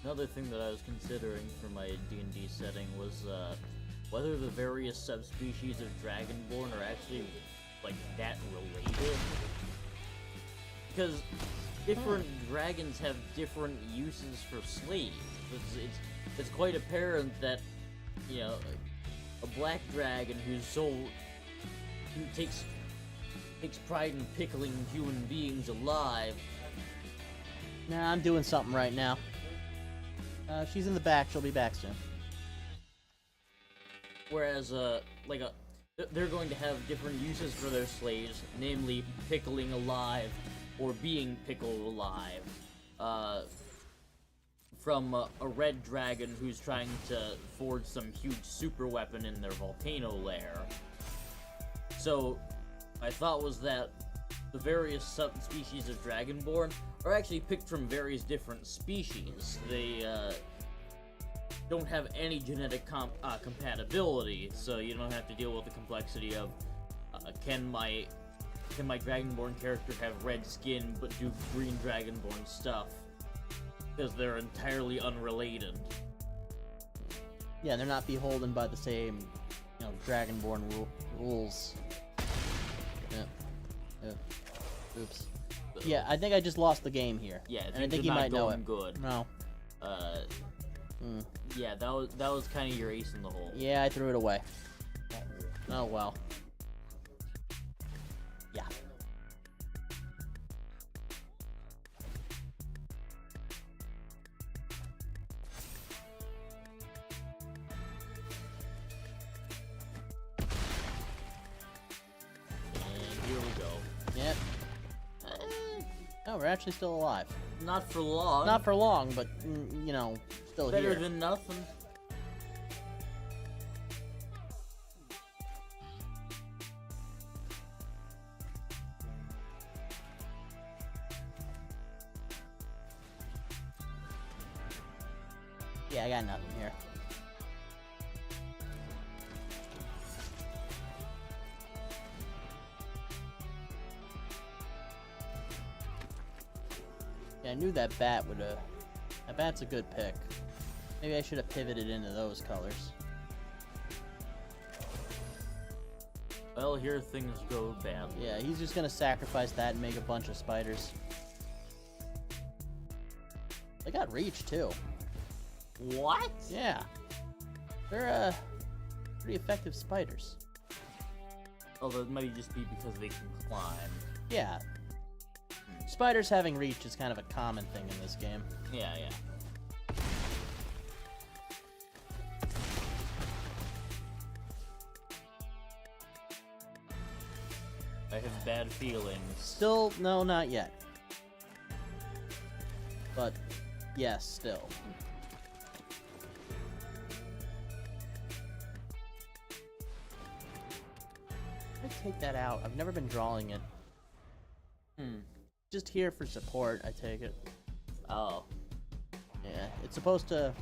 Another thing that I was considering for my D&D setting was whether the various subspecies of Dragonborn are actually like that related. Because different dragons have different uses for slaves. It's quite apparent that, you know, a black dragon who takes pride in pickling human beings alive. Nah, I'm doing something right now. She's in the back. She'll be back soon. Whereas, they're going to have different uses for their slaves, namely pickling alive or being pickled alive. From a red dragon who's trying to forge some huge super weapon in their volcano lair. So, my thought was that the various subspecies of Dragonborn are actually picked from various different species. They don't have any genetic compatibility, so you don't have to deal with the complexity of can my Dragonborn character have red skin but do green Dragonborn stuff, because they're entirely unrelated. Yeah, they're not beholden by the same, you know, Dragonborn rules. Yeah. Oops. Yeah, I think I just lost the game here. Yeah, and I think you might know it. Good. No. Yeah, that was kind of your ace in the hole. Yeah, I threw it away. Oh well. Yeah. And here we go. Yep. Oh, we're actually still alive. Not for long. Not for long, but, you know, still Better here. than nothing. Yeah, I got nothing here. Yeah, I knew that bat would, that bat's a good pick. Maybe I should have pivoted into those colors. Well, here things go badly. Yeah, he's just gonna sacrifice that and make a bunch of spiders. They got reach, too. What? Yeah. They're, pretty effective spiders. Although it might just be because they can climb. Yeah. Spiders having reach is kind of a common thing in this game. Yeah. I have bad feelings. Still, no, not yet. But, yes, still. Let's take that out. I've never been drawing it. Just here for support, I take it. Oh. Yeah, it's supposed to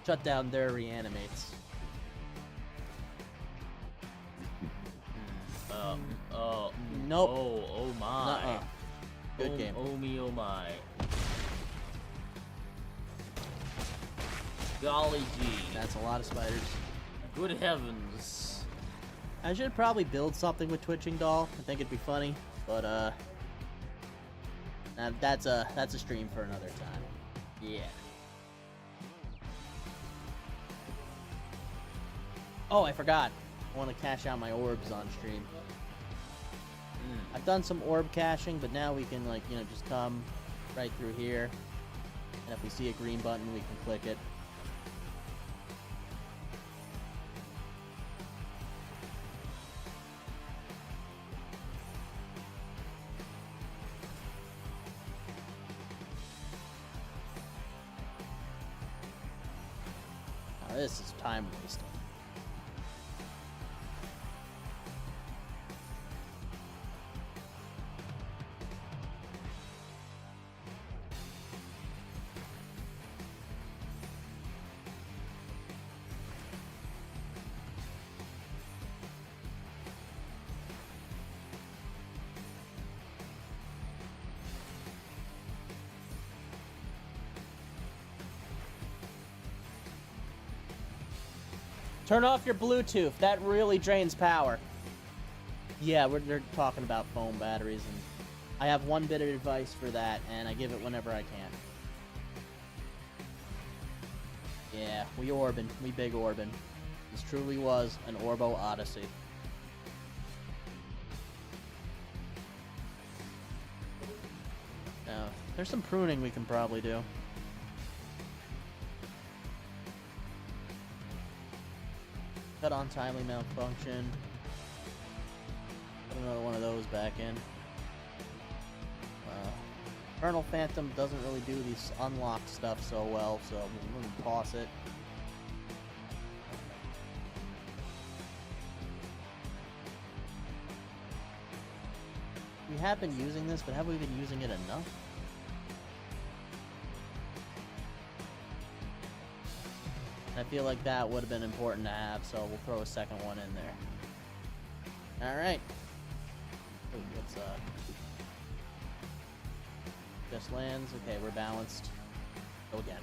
shut down their reanimates. Nope. Oh my. Nuh-uh. Good game. Oh me, oh my. Golly gee. That's a lot of spiders. Good heavens. I should probably build something with Twitching Doll. I think it'd be funny, but that's a stream for another time. Yeah. Oh, I forgot. I want to cash out my orbs on stream. I've done some orb caching, but now we can, like, you know, just come right through here. And if we see a green button, we can click it. Now, this is time wasting. Turn off your Bluetooth. That really drains power. Yeah, they're talking about phone batteries, and I have one bit of advice for that, and I give it whenever I can. Yeah, we Orbin. We big Orbin. This truly was an Orbo Odyssey. Now, there's some pruning we can probably do. Cut on timely malfunction. Put another one of those back in. Eternal Phantom doesn't really do these unlock stuff so well, so I'm gonna toss it. We have been using this, but have we been using it enough? I feel like that would have been important to have, so we'll throw a second one in there. Alright. Let's, just lands. Okay, we're balanced. Go again.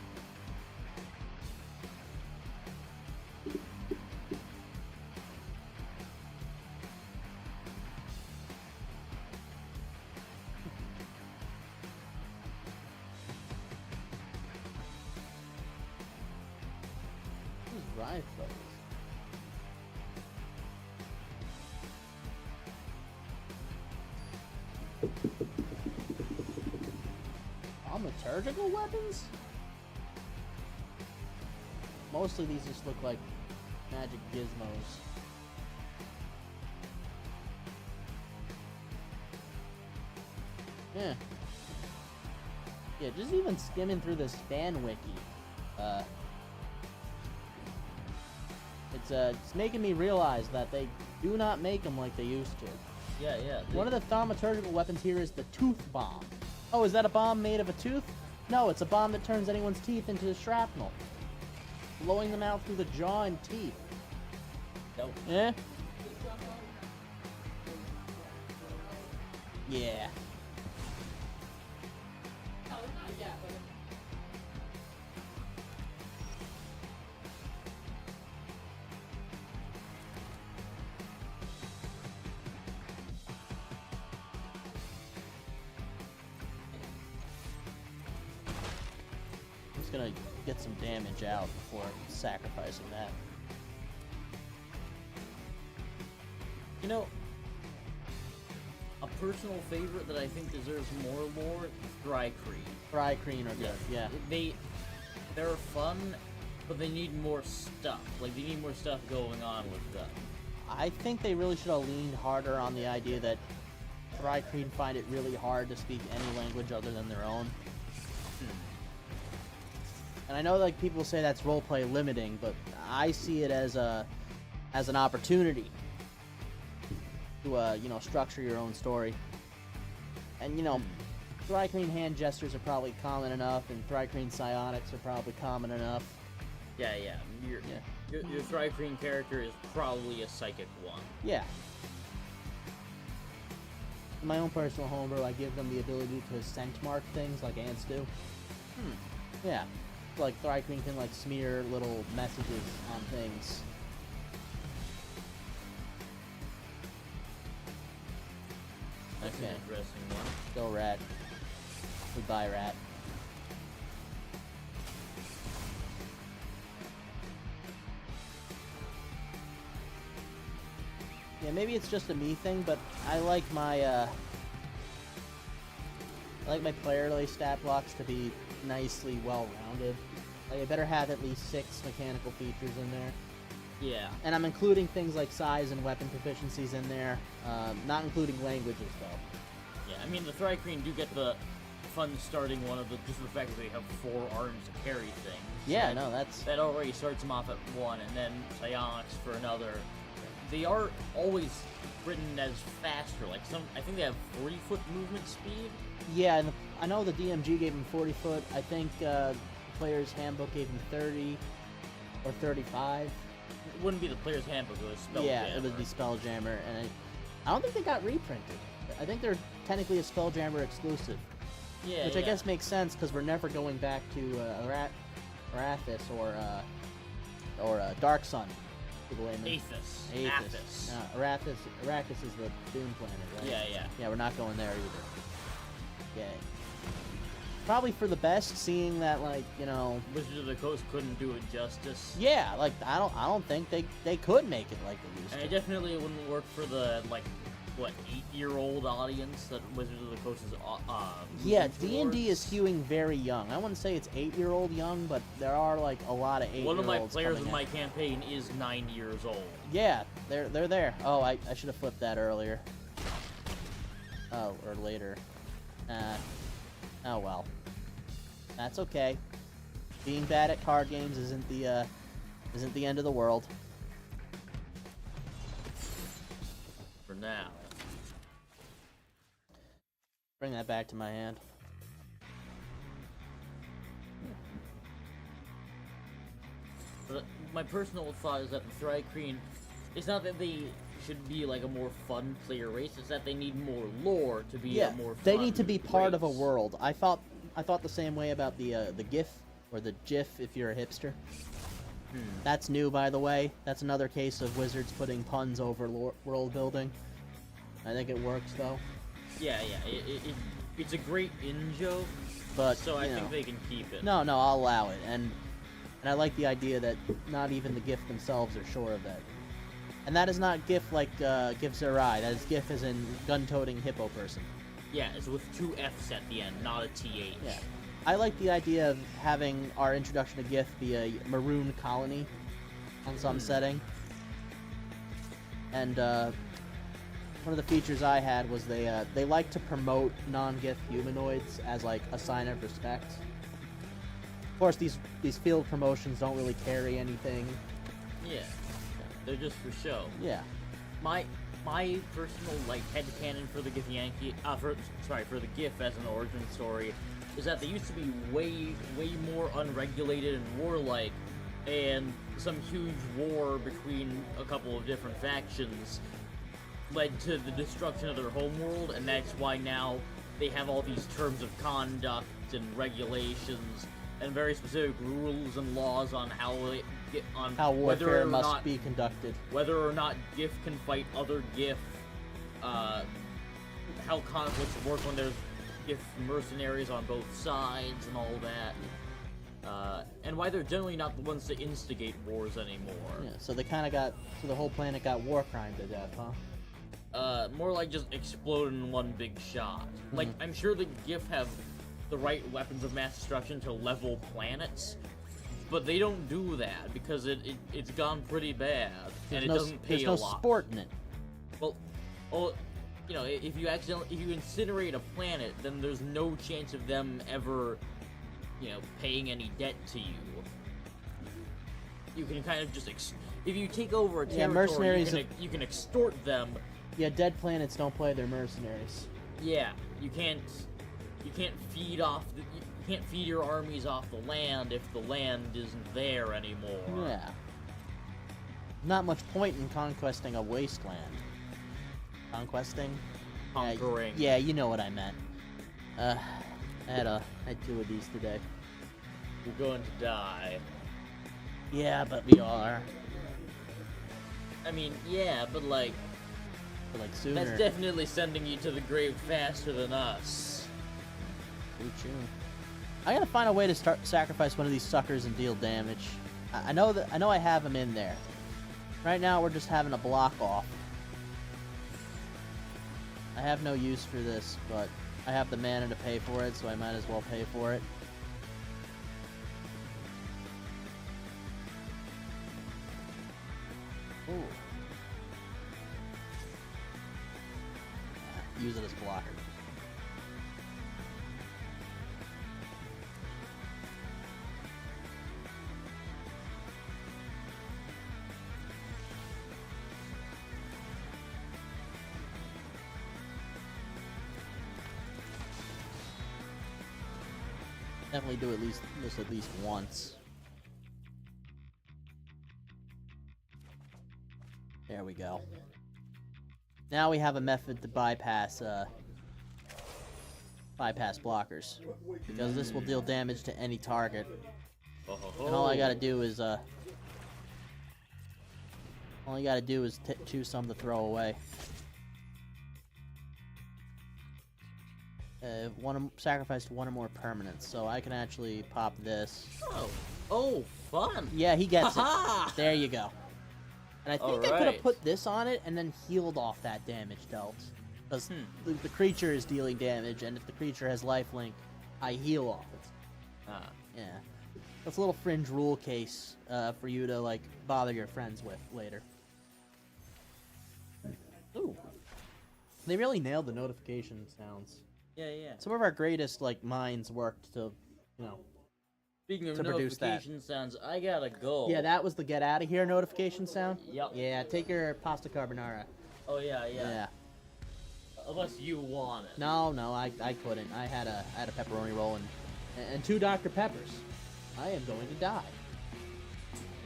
Who's Riot Players? Thaumaturgical weapons? Mostly these just look like magic gizmos. Yeah. Yeah, just even skimming through this fan wiki. It's making me realize that they do not make them like they used to. Yeah, yeah. One of the thaumaturgical weapons here is the tooth bomb. Oh, is that a bomb made of a tooth? No, it's a bomb that turns anyone's teeth into shrapnel. Blowing them out through the jaw and teeth. Nope. Eh? Yeah. Gonna get some damage out before sacrificing that. You know, a personal favorite that I think deserves more lore is Thri-kreen. Thri-kreen are good, yeah. They're fun, but they need more stuff. Like, they need more stuff going on with them. I think they really should have leaned harder on the idea that Thri-kreen find it really hard to speak any language other than their own. And I know, like, people say that's roleplay limiting, but I see it as an opportunity to, you know, structure your own story. And, you know, Thri-kreen hand gestures are probably common enough, and Thri-kreen psionics are probably common enough. Yeah. Your Thri-kreen character is probably a psychic one. Yeah. In my own personal homebrew, I give them the ability to scent mark things like ants do. Yeah. Like, Thri-kreen can, like, smear little messages on things. That's an interesting one. Go, rat. Goodbye, rat. Yeah, maybe it's just a me thing, but I like my, player lay stat blocks to be nicely well-rounded. Like, I better have at least 6 mechanical features in there. Yeah. And I'm including things like size and weapon proficiencies in there, not including languages, though. Yeah, I mean, the Thri-kreen do get the fun starting one of just the fact that they have 4 arms to carry things. Yeah, that already starts them off at 1, and then psionics for another. They are always written as faster. Like, I think they have 40-foot movement speed. Yeah, and I know the DMG gave him 40 foot. I think Player's Handbook gave him 30 or 35. It wouldn't be the Player's Handbook, it was Spelljammer. Yeah, it would be Spelljammer, and I don't think they got reprinted. I think they're technically a Spelljammer exclusive. Yeah, which I guess makes sense, because we're never going back to Arathis or Dark Sun. People in Athos. Athos. Athos. No, Arrakis is the Doom planet, right? Yeah. Yeah, we're not going there either. Okay. Probably for the best, seeing that, like, you know. Wizards of the Coast couldn't do it justice. Yeah, like I don't think they could make it like they used And to. it definitely wouldn't work for the, like, what, 8-year-old audience that Wizards of the Coast is. Yeah, D&D is skewing very young. I wouldn't say it's 8-year-old young, but there are like a lot of 8-year-olds. One of my players in my campaign is 9 years old. Yeah, they're there. Oh, I should have flipped that earlier. Oh, or later. Oh well. That's okay. Being bad at card games isn't the end of the world. For now. Bring that back to my hand. But my personal thought is that the Thri-Kreen, it's not that they should be like a more fun player race, it's that they need more lore to be a more fun they need to be part race. of a world. I thought the same way about the GIF, or the GIF if you're a hipster. That's new, by the way. That's another case of Wizards putting puns over world building. I think it works, though. Yeah, it's a great in-joke, But so I think they can keep it. No, I'll allow it, and I like the idea that not even the GIF themselves are sure of that. And that is not GIF like GIF FRI. That is GIF as in gun-toting hippo person. Yeah, it's with 2 F's at the end, not a TH. Yeah. I like the idea of having our introduction to GIF be a maroon colony on some setting. And one of the features I had was they like to promote non-GIF humanoids as like a sign of respect. Of course, these field promotions don't really carry anything. Yeah, they're just for show. Yeah. My personal like headcanon for the GIF Yankee, for the GIF as an origin story, is that they used to be way more unregulated and warlike, and some huge war between a couple of different factions led to the destruction of their homeworld, and that's why now they have all these terms of conduct and regulations and very specific rules and laws on how warfare must be conducted, whether or not GIF can fight other GIF, how conflicts work when there's GIF mercenaries on both sides and all that, and why they're generally not the ones to instigate wars anymore. Yeah, so the whole planet got war crime to death, huh? More like just explode in one big shot. Like, I'm sure the GIF have the right weapons of mass destruction to level planets, but they don't do that because it's gone pretty bad, and it doesn't pay a lot. There's no sport in it. Well, you know, if you incinerate a planet, then there's no chance of them ever, you know, paying any debt to you. You can kind of just if you take over a territory, mercenaries you can extort them. Yeah, dead planets don't play their mercenaries. Yeah, you can't feed your armies off the land if the land isn't there anymore. Yeah. Not much point in conquesting a wasteland. Conquesting? Conquering. Yeah, you know what I meant. I had 2 of these today. You're going to die. Yeah, but we are. I mean, yeah, but like sooner. That's definitely sending you to the grave faster than us. True. I gotta find a way to sacrifice one of these suckers and deal damage. I know I have them in there. Right now we're just having a block off. I have no use for this, but I have the mana to pay for it, so I might as well pay for it. Ooh. Use it as blocker. Definitely do this at least once. There we go. Now we have a method to bypass blockers, because this will deal damage to any target. And all I gotta do is All you gotta do is choose some to throw away. Sacrificed one or more permanents, so I can actually pop this. Oh, fun! Yeah, he gets it. There you go. And I think I could have Alright. put this on it and then healed off that damage dealt. Because the creature is dealing damage, and if the creature has lifelink, I heal off it. Yeah. That's a little fringe rule case for you to, like, bother your friends with later. Ooh. They really nailed the notification sounds. Yeah, yeah. Some of our greatest, like, minds worked to, you know... Speaking of to produce that. notification sounds, I gotta go. Yeah, that was the get out of here notification sound? Yep. Yeah, take your pasta carbonara. Oh, yeah. Yeah. Unless you want it. No, I couldn't. I had a pepperoni roll and 2 Dr. Peppers. I am going to die.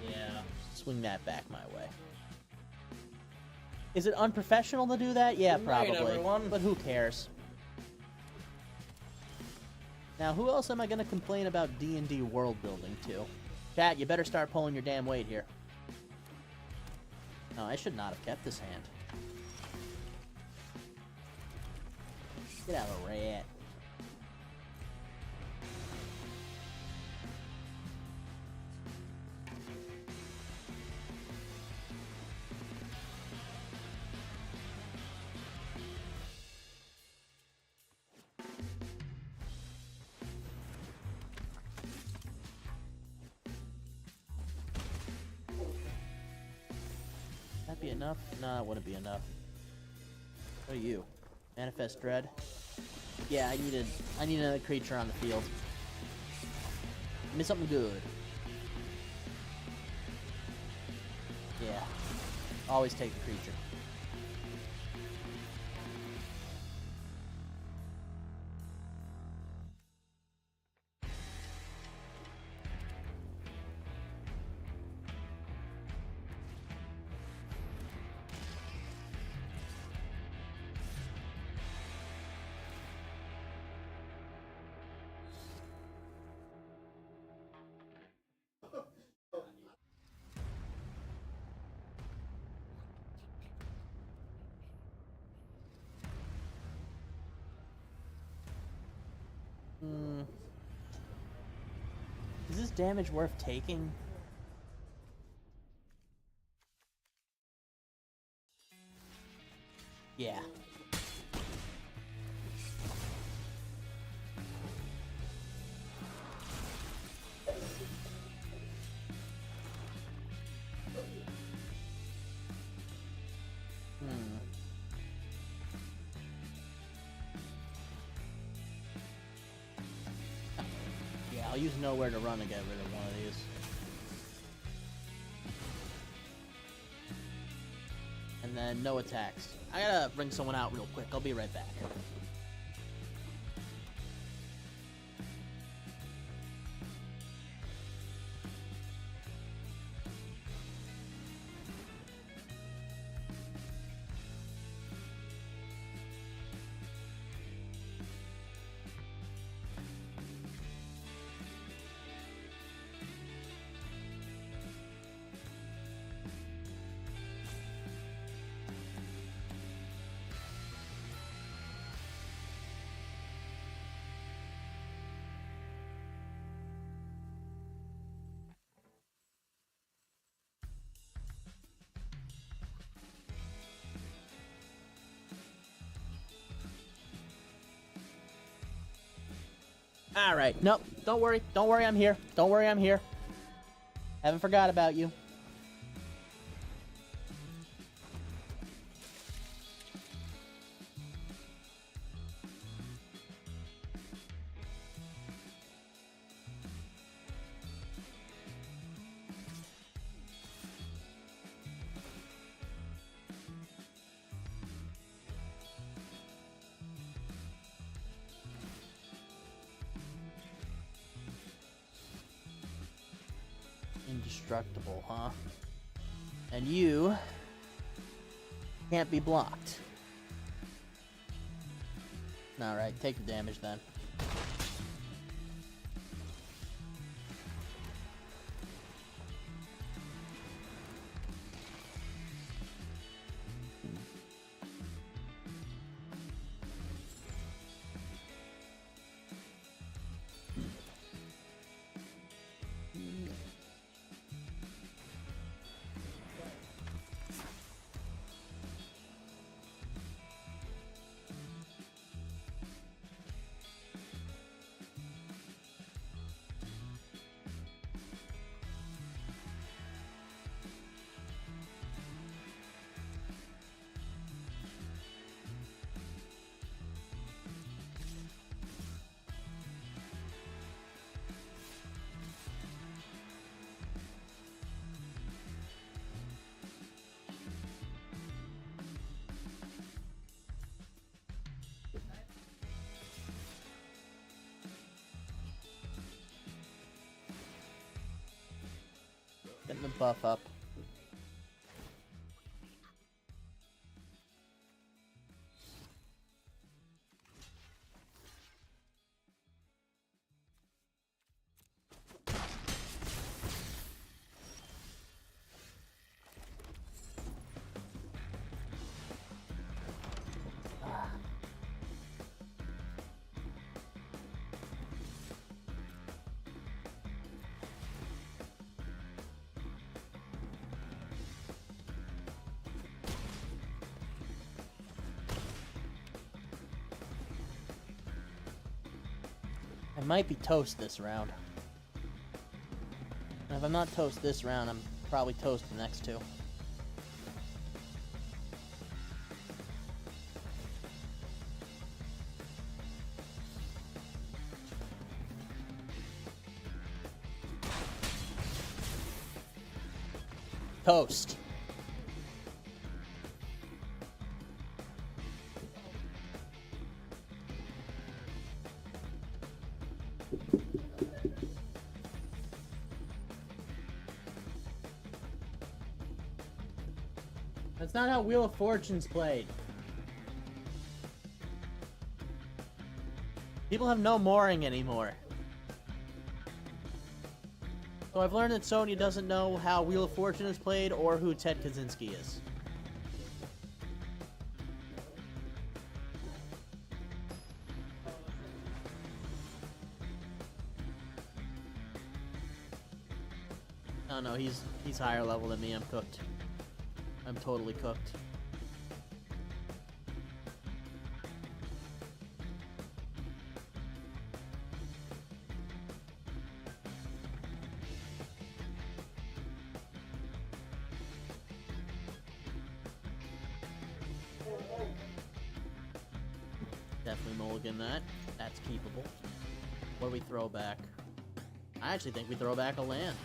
Yeah. Swing that back my way. Is it unprofessional to do that? Yeah, Good night, probably. everyone. But who cares? Now, who else am I going to complain about D&D world building to? Chat, you better start pulling your damn weight here. No, I should not have kept this hand. Get out of the rat. That be enough? No, it wouldn't be enough. What are you? Manifest Dread? Yeah, I need another creature on the field. Give me something good. Yeah. Always take the creature. Is this damage worth taking? Yeah. Yeah, I'll use Nowhere to Run to get rid of one of these. And then no attacks. I gotta bring someone out real quick. I'll be right back. Alright, nope, don't worry, I'm here. Don't worry, I'm here. Haven't forgot about you. Indestructible, huh? And you can't be blocked. Alright, take the damage then. Getting the buff up. I might be toast this round. And if I'm not toast this round, I'm probably toast the next two. Toast. That's not how Wheel of Fortune's played. People have no mooring anymore. So I've learned that Sonya doesn't know how Wheel of Fortune is played or who Ted Kaczynski is. Oh no, he's higher level than me. I'm cooked. I'm totally cooked. Definitely mulligan that. That's keepable. What do we throw back? I actually think we throw back a land.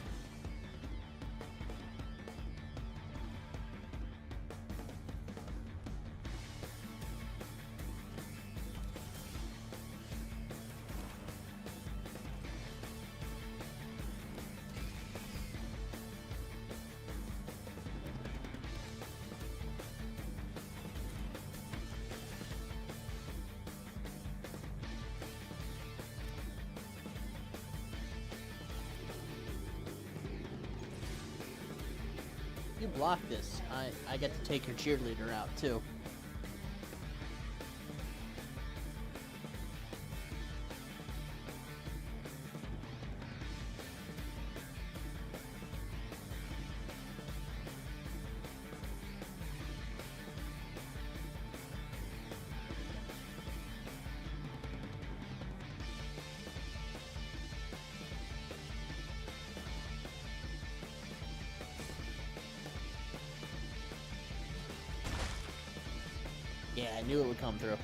You block this, I get to take your cheerleader out too. Yeah, I knew it would come through.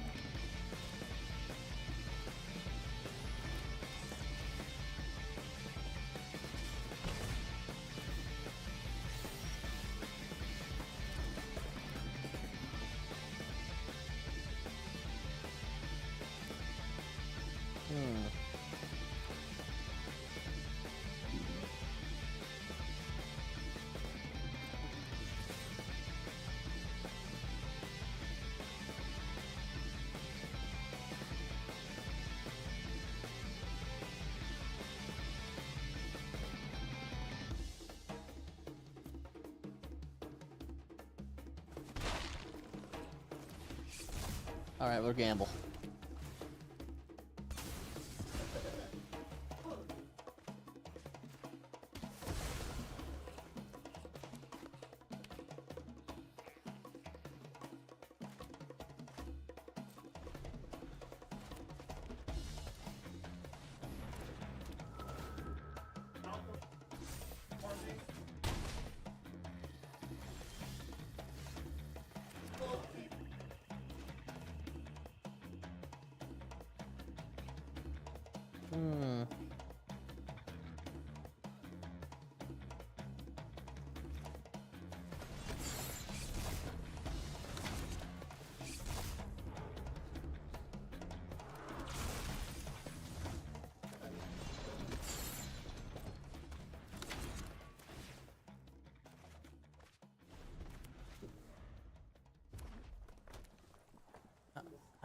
Alright, we'll gamble.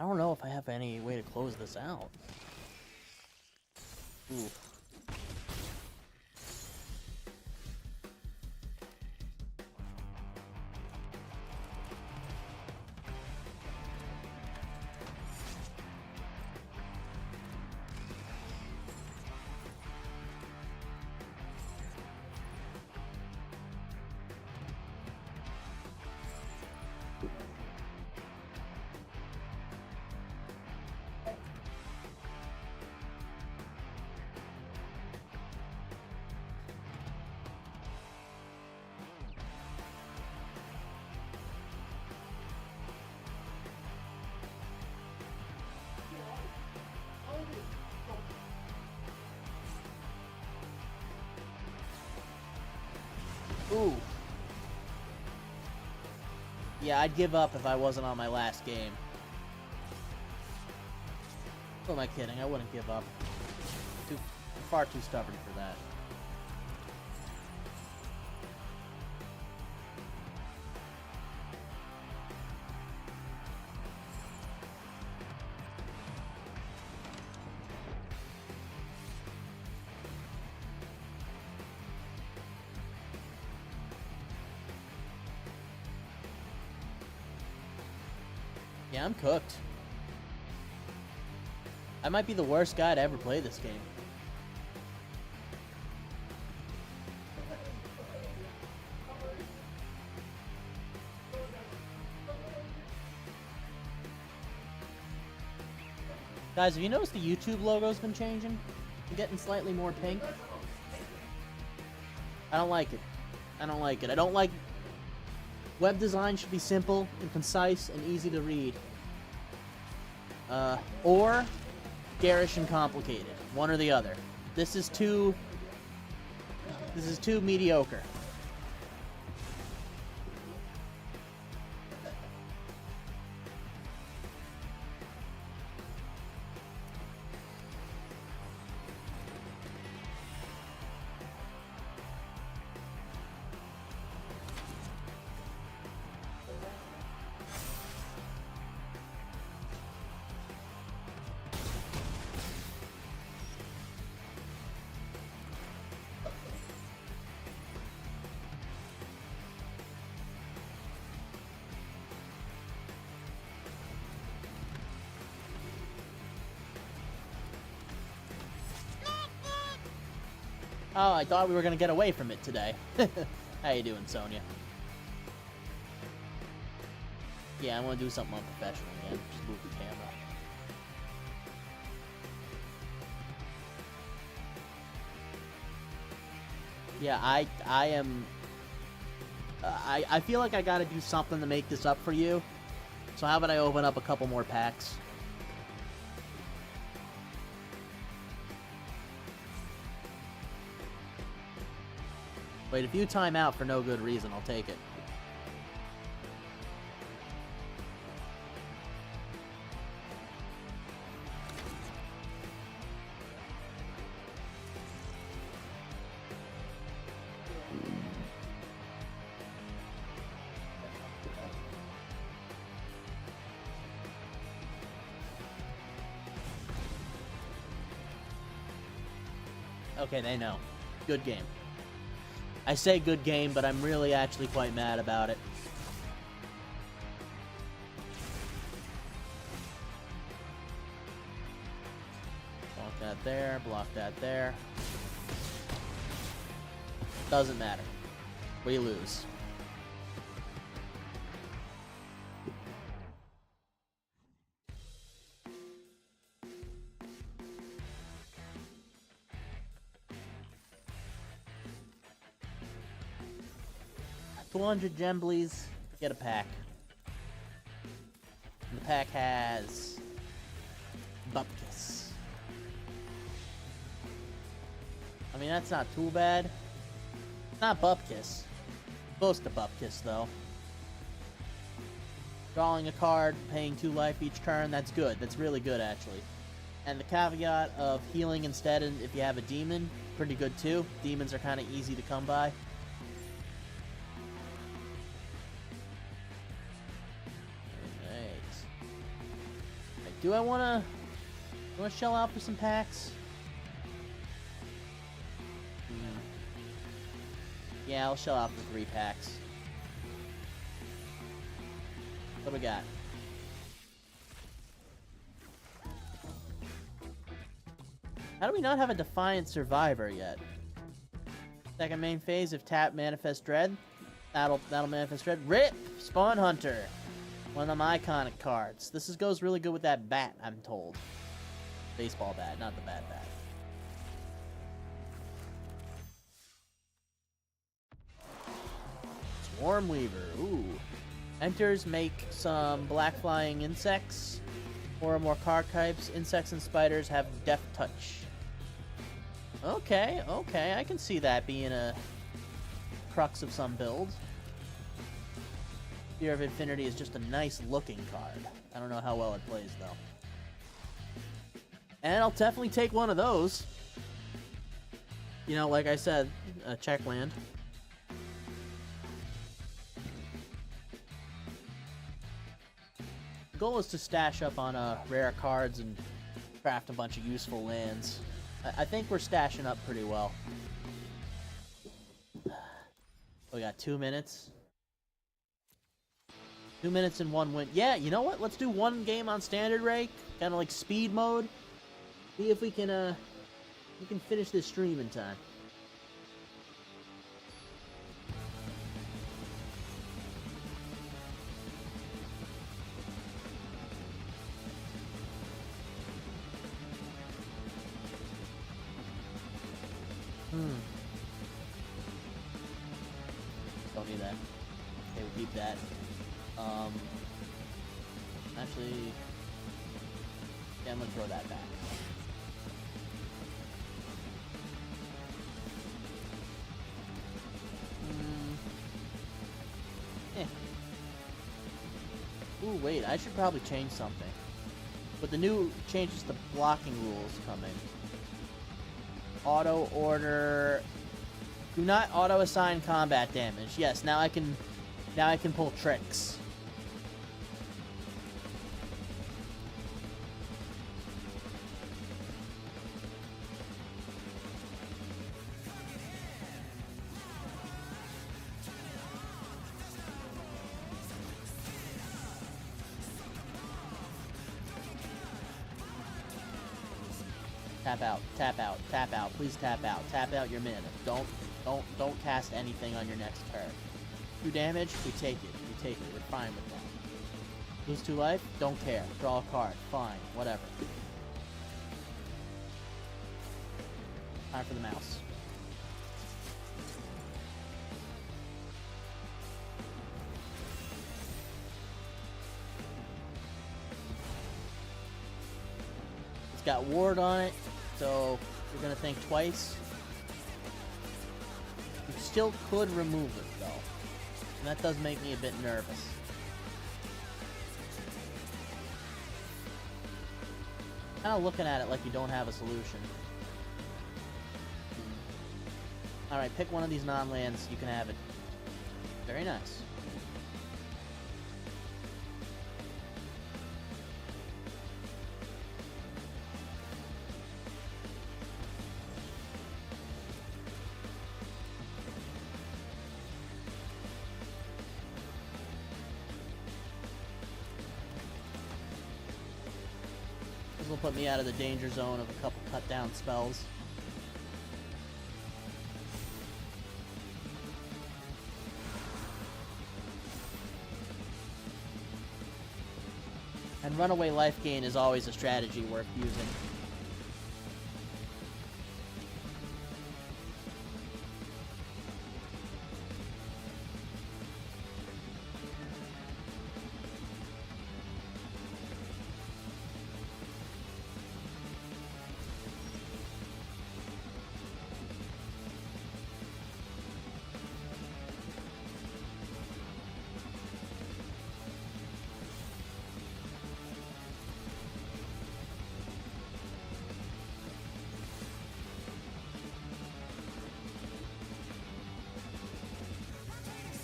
I don't know if I have any way to close this out. Ooh. Ooh. Yeah, I'd give up if I wasn't on my last game. Who am I kidding? I wouldn't give up. Far too stubborn for that. Yeah, I'm cooked. I might be the worst guy to ever play this game. Guys, have you noticed the YouTube logo's been changing? It's getting slightly more pink. I don't like it. I don't like it. I don't like... Web design should be simple and concise and easy to read. Or garish and complicated. One or the other. This is too mediocre. Oh, I thought we were gonna get away from it today. How you doing, Sonia? Yeah, I want to do something unprofessional again. Just move the camera. Yeah, I am... I feel like I gotta do something to make this up for you. So how about I open up a couple more packs? Wait, if you time out for no good reason, I'll take it. Okay, they know. Good game. I say good game, but I'm really actually quite mad about it. Block that there, block that there. Doesn't matter. We lose. $200 gem, please. Get a pack. And the pack has Bupkis. I mean, that's not too bad. Not Bupkis. Close to Bupkis, though. Drawing a card, paying 2 life each turn, that's good. That's really good, actually. And the caveat of healing instead if you have a demon, pretty good, too. Demons are kind of easy to come by. Do I wanna shell out for some packs? Yeah, I'll shell out for 3 packs. What do we got? How do we not have a Defiant Survivor yet? Second main phase of Tap Manifest Dread. That'll Manifest Dread. RIP! Spawn Hunter. One of them iconic cards. This goes really good with that bat, I'm told. Baseball bat, not the bad bat. Swarm Weaver. Ooh. Enters, make some black flying insects. 4 or more card types. Insects and spiders have Deft Touch. Okay, okay. I can see that being a crux of some build. Fear of Infinity is just a nice looking card. I don't know how well it plays though. And I'll definitely take one of those. You know, like I said, check land. The goal is to stash up on rare cards and craft a bunch of useful lands. I think we're stashing up pretty well. We got 2 minutes. 2 minutes and 1 win. Yeah, you know what? Let's do 1 game on standard rake, kind of like speed mode. See if we can finish this stream in time. Don't need that. Okay, we'll keep that. Actually, yeah, I'm gonna throw that back. Ooh, wait, I should probably change something. With the new changes to blocking rules coming. Auto order. Do not auto assign combat damage. Yes, now I can pull tricks. Tap out, tap out, tap out. Please tap out. Tap out your mana. Don't cast anything on your next turn. 2 damage, we take it. We take it. We're fine with that. Lose 2 life? Don't care. Draw a card. Fine. Whatever. Time for the mouse. It's got ward on it, so you're gonna think twice. You still could remove it, though. And that does make me a bit nervous. Kind of looking at it like you don't have a solution. Alright, pick one of these non-lands. You can have it. Very nice. This will put me out of the danger zone of a couple cut down spells. And runaway life gain is always a strategy worth using.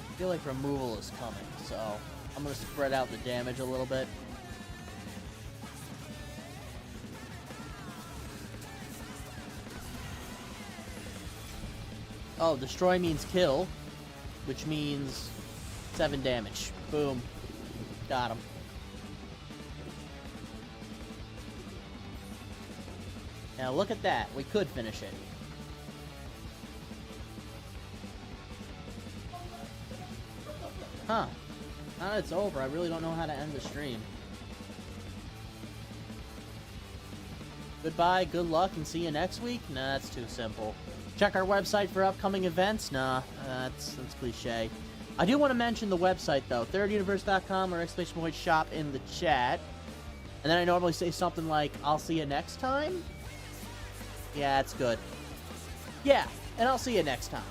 I feel like removal is coming, so I'm going to spread out the damage a little bit. Oh, destroy means kill, which means 7 damage. Boom. Got him. Now look at that. We could finish it. Huh. Now that it's over, I really don't know how to end the stream. Goodbye, good luck, and see you next week? Nah, that's too simple. Check our website for upcoming events? Nah, that's cliche. I do want to mention the website, though. thirduniverse.com or ! shop in the chat. And then I normally say something like, I'll see you next time? Yeah, that's good. Yeah, and I'll see you next time.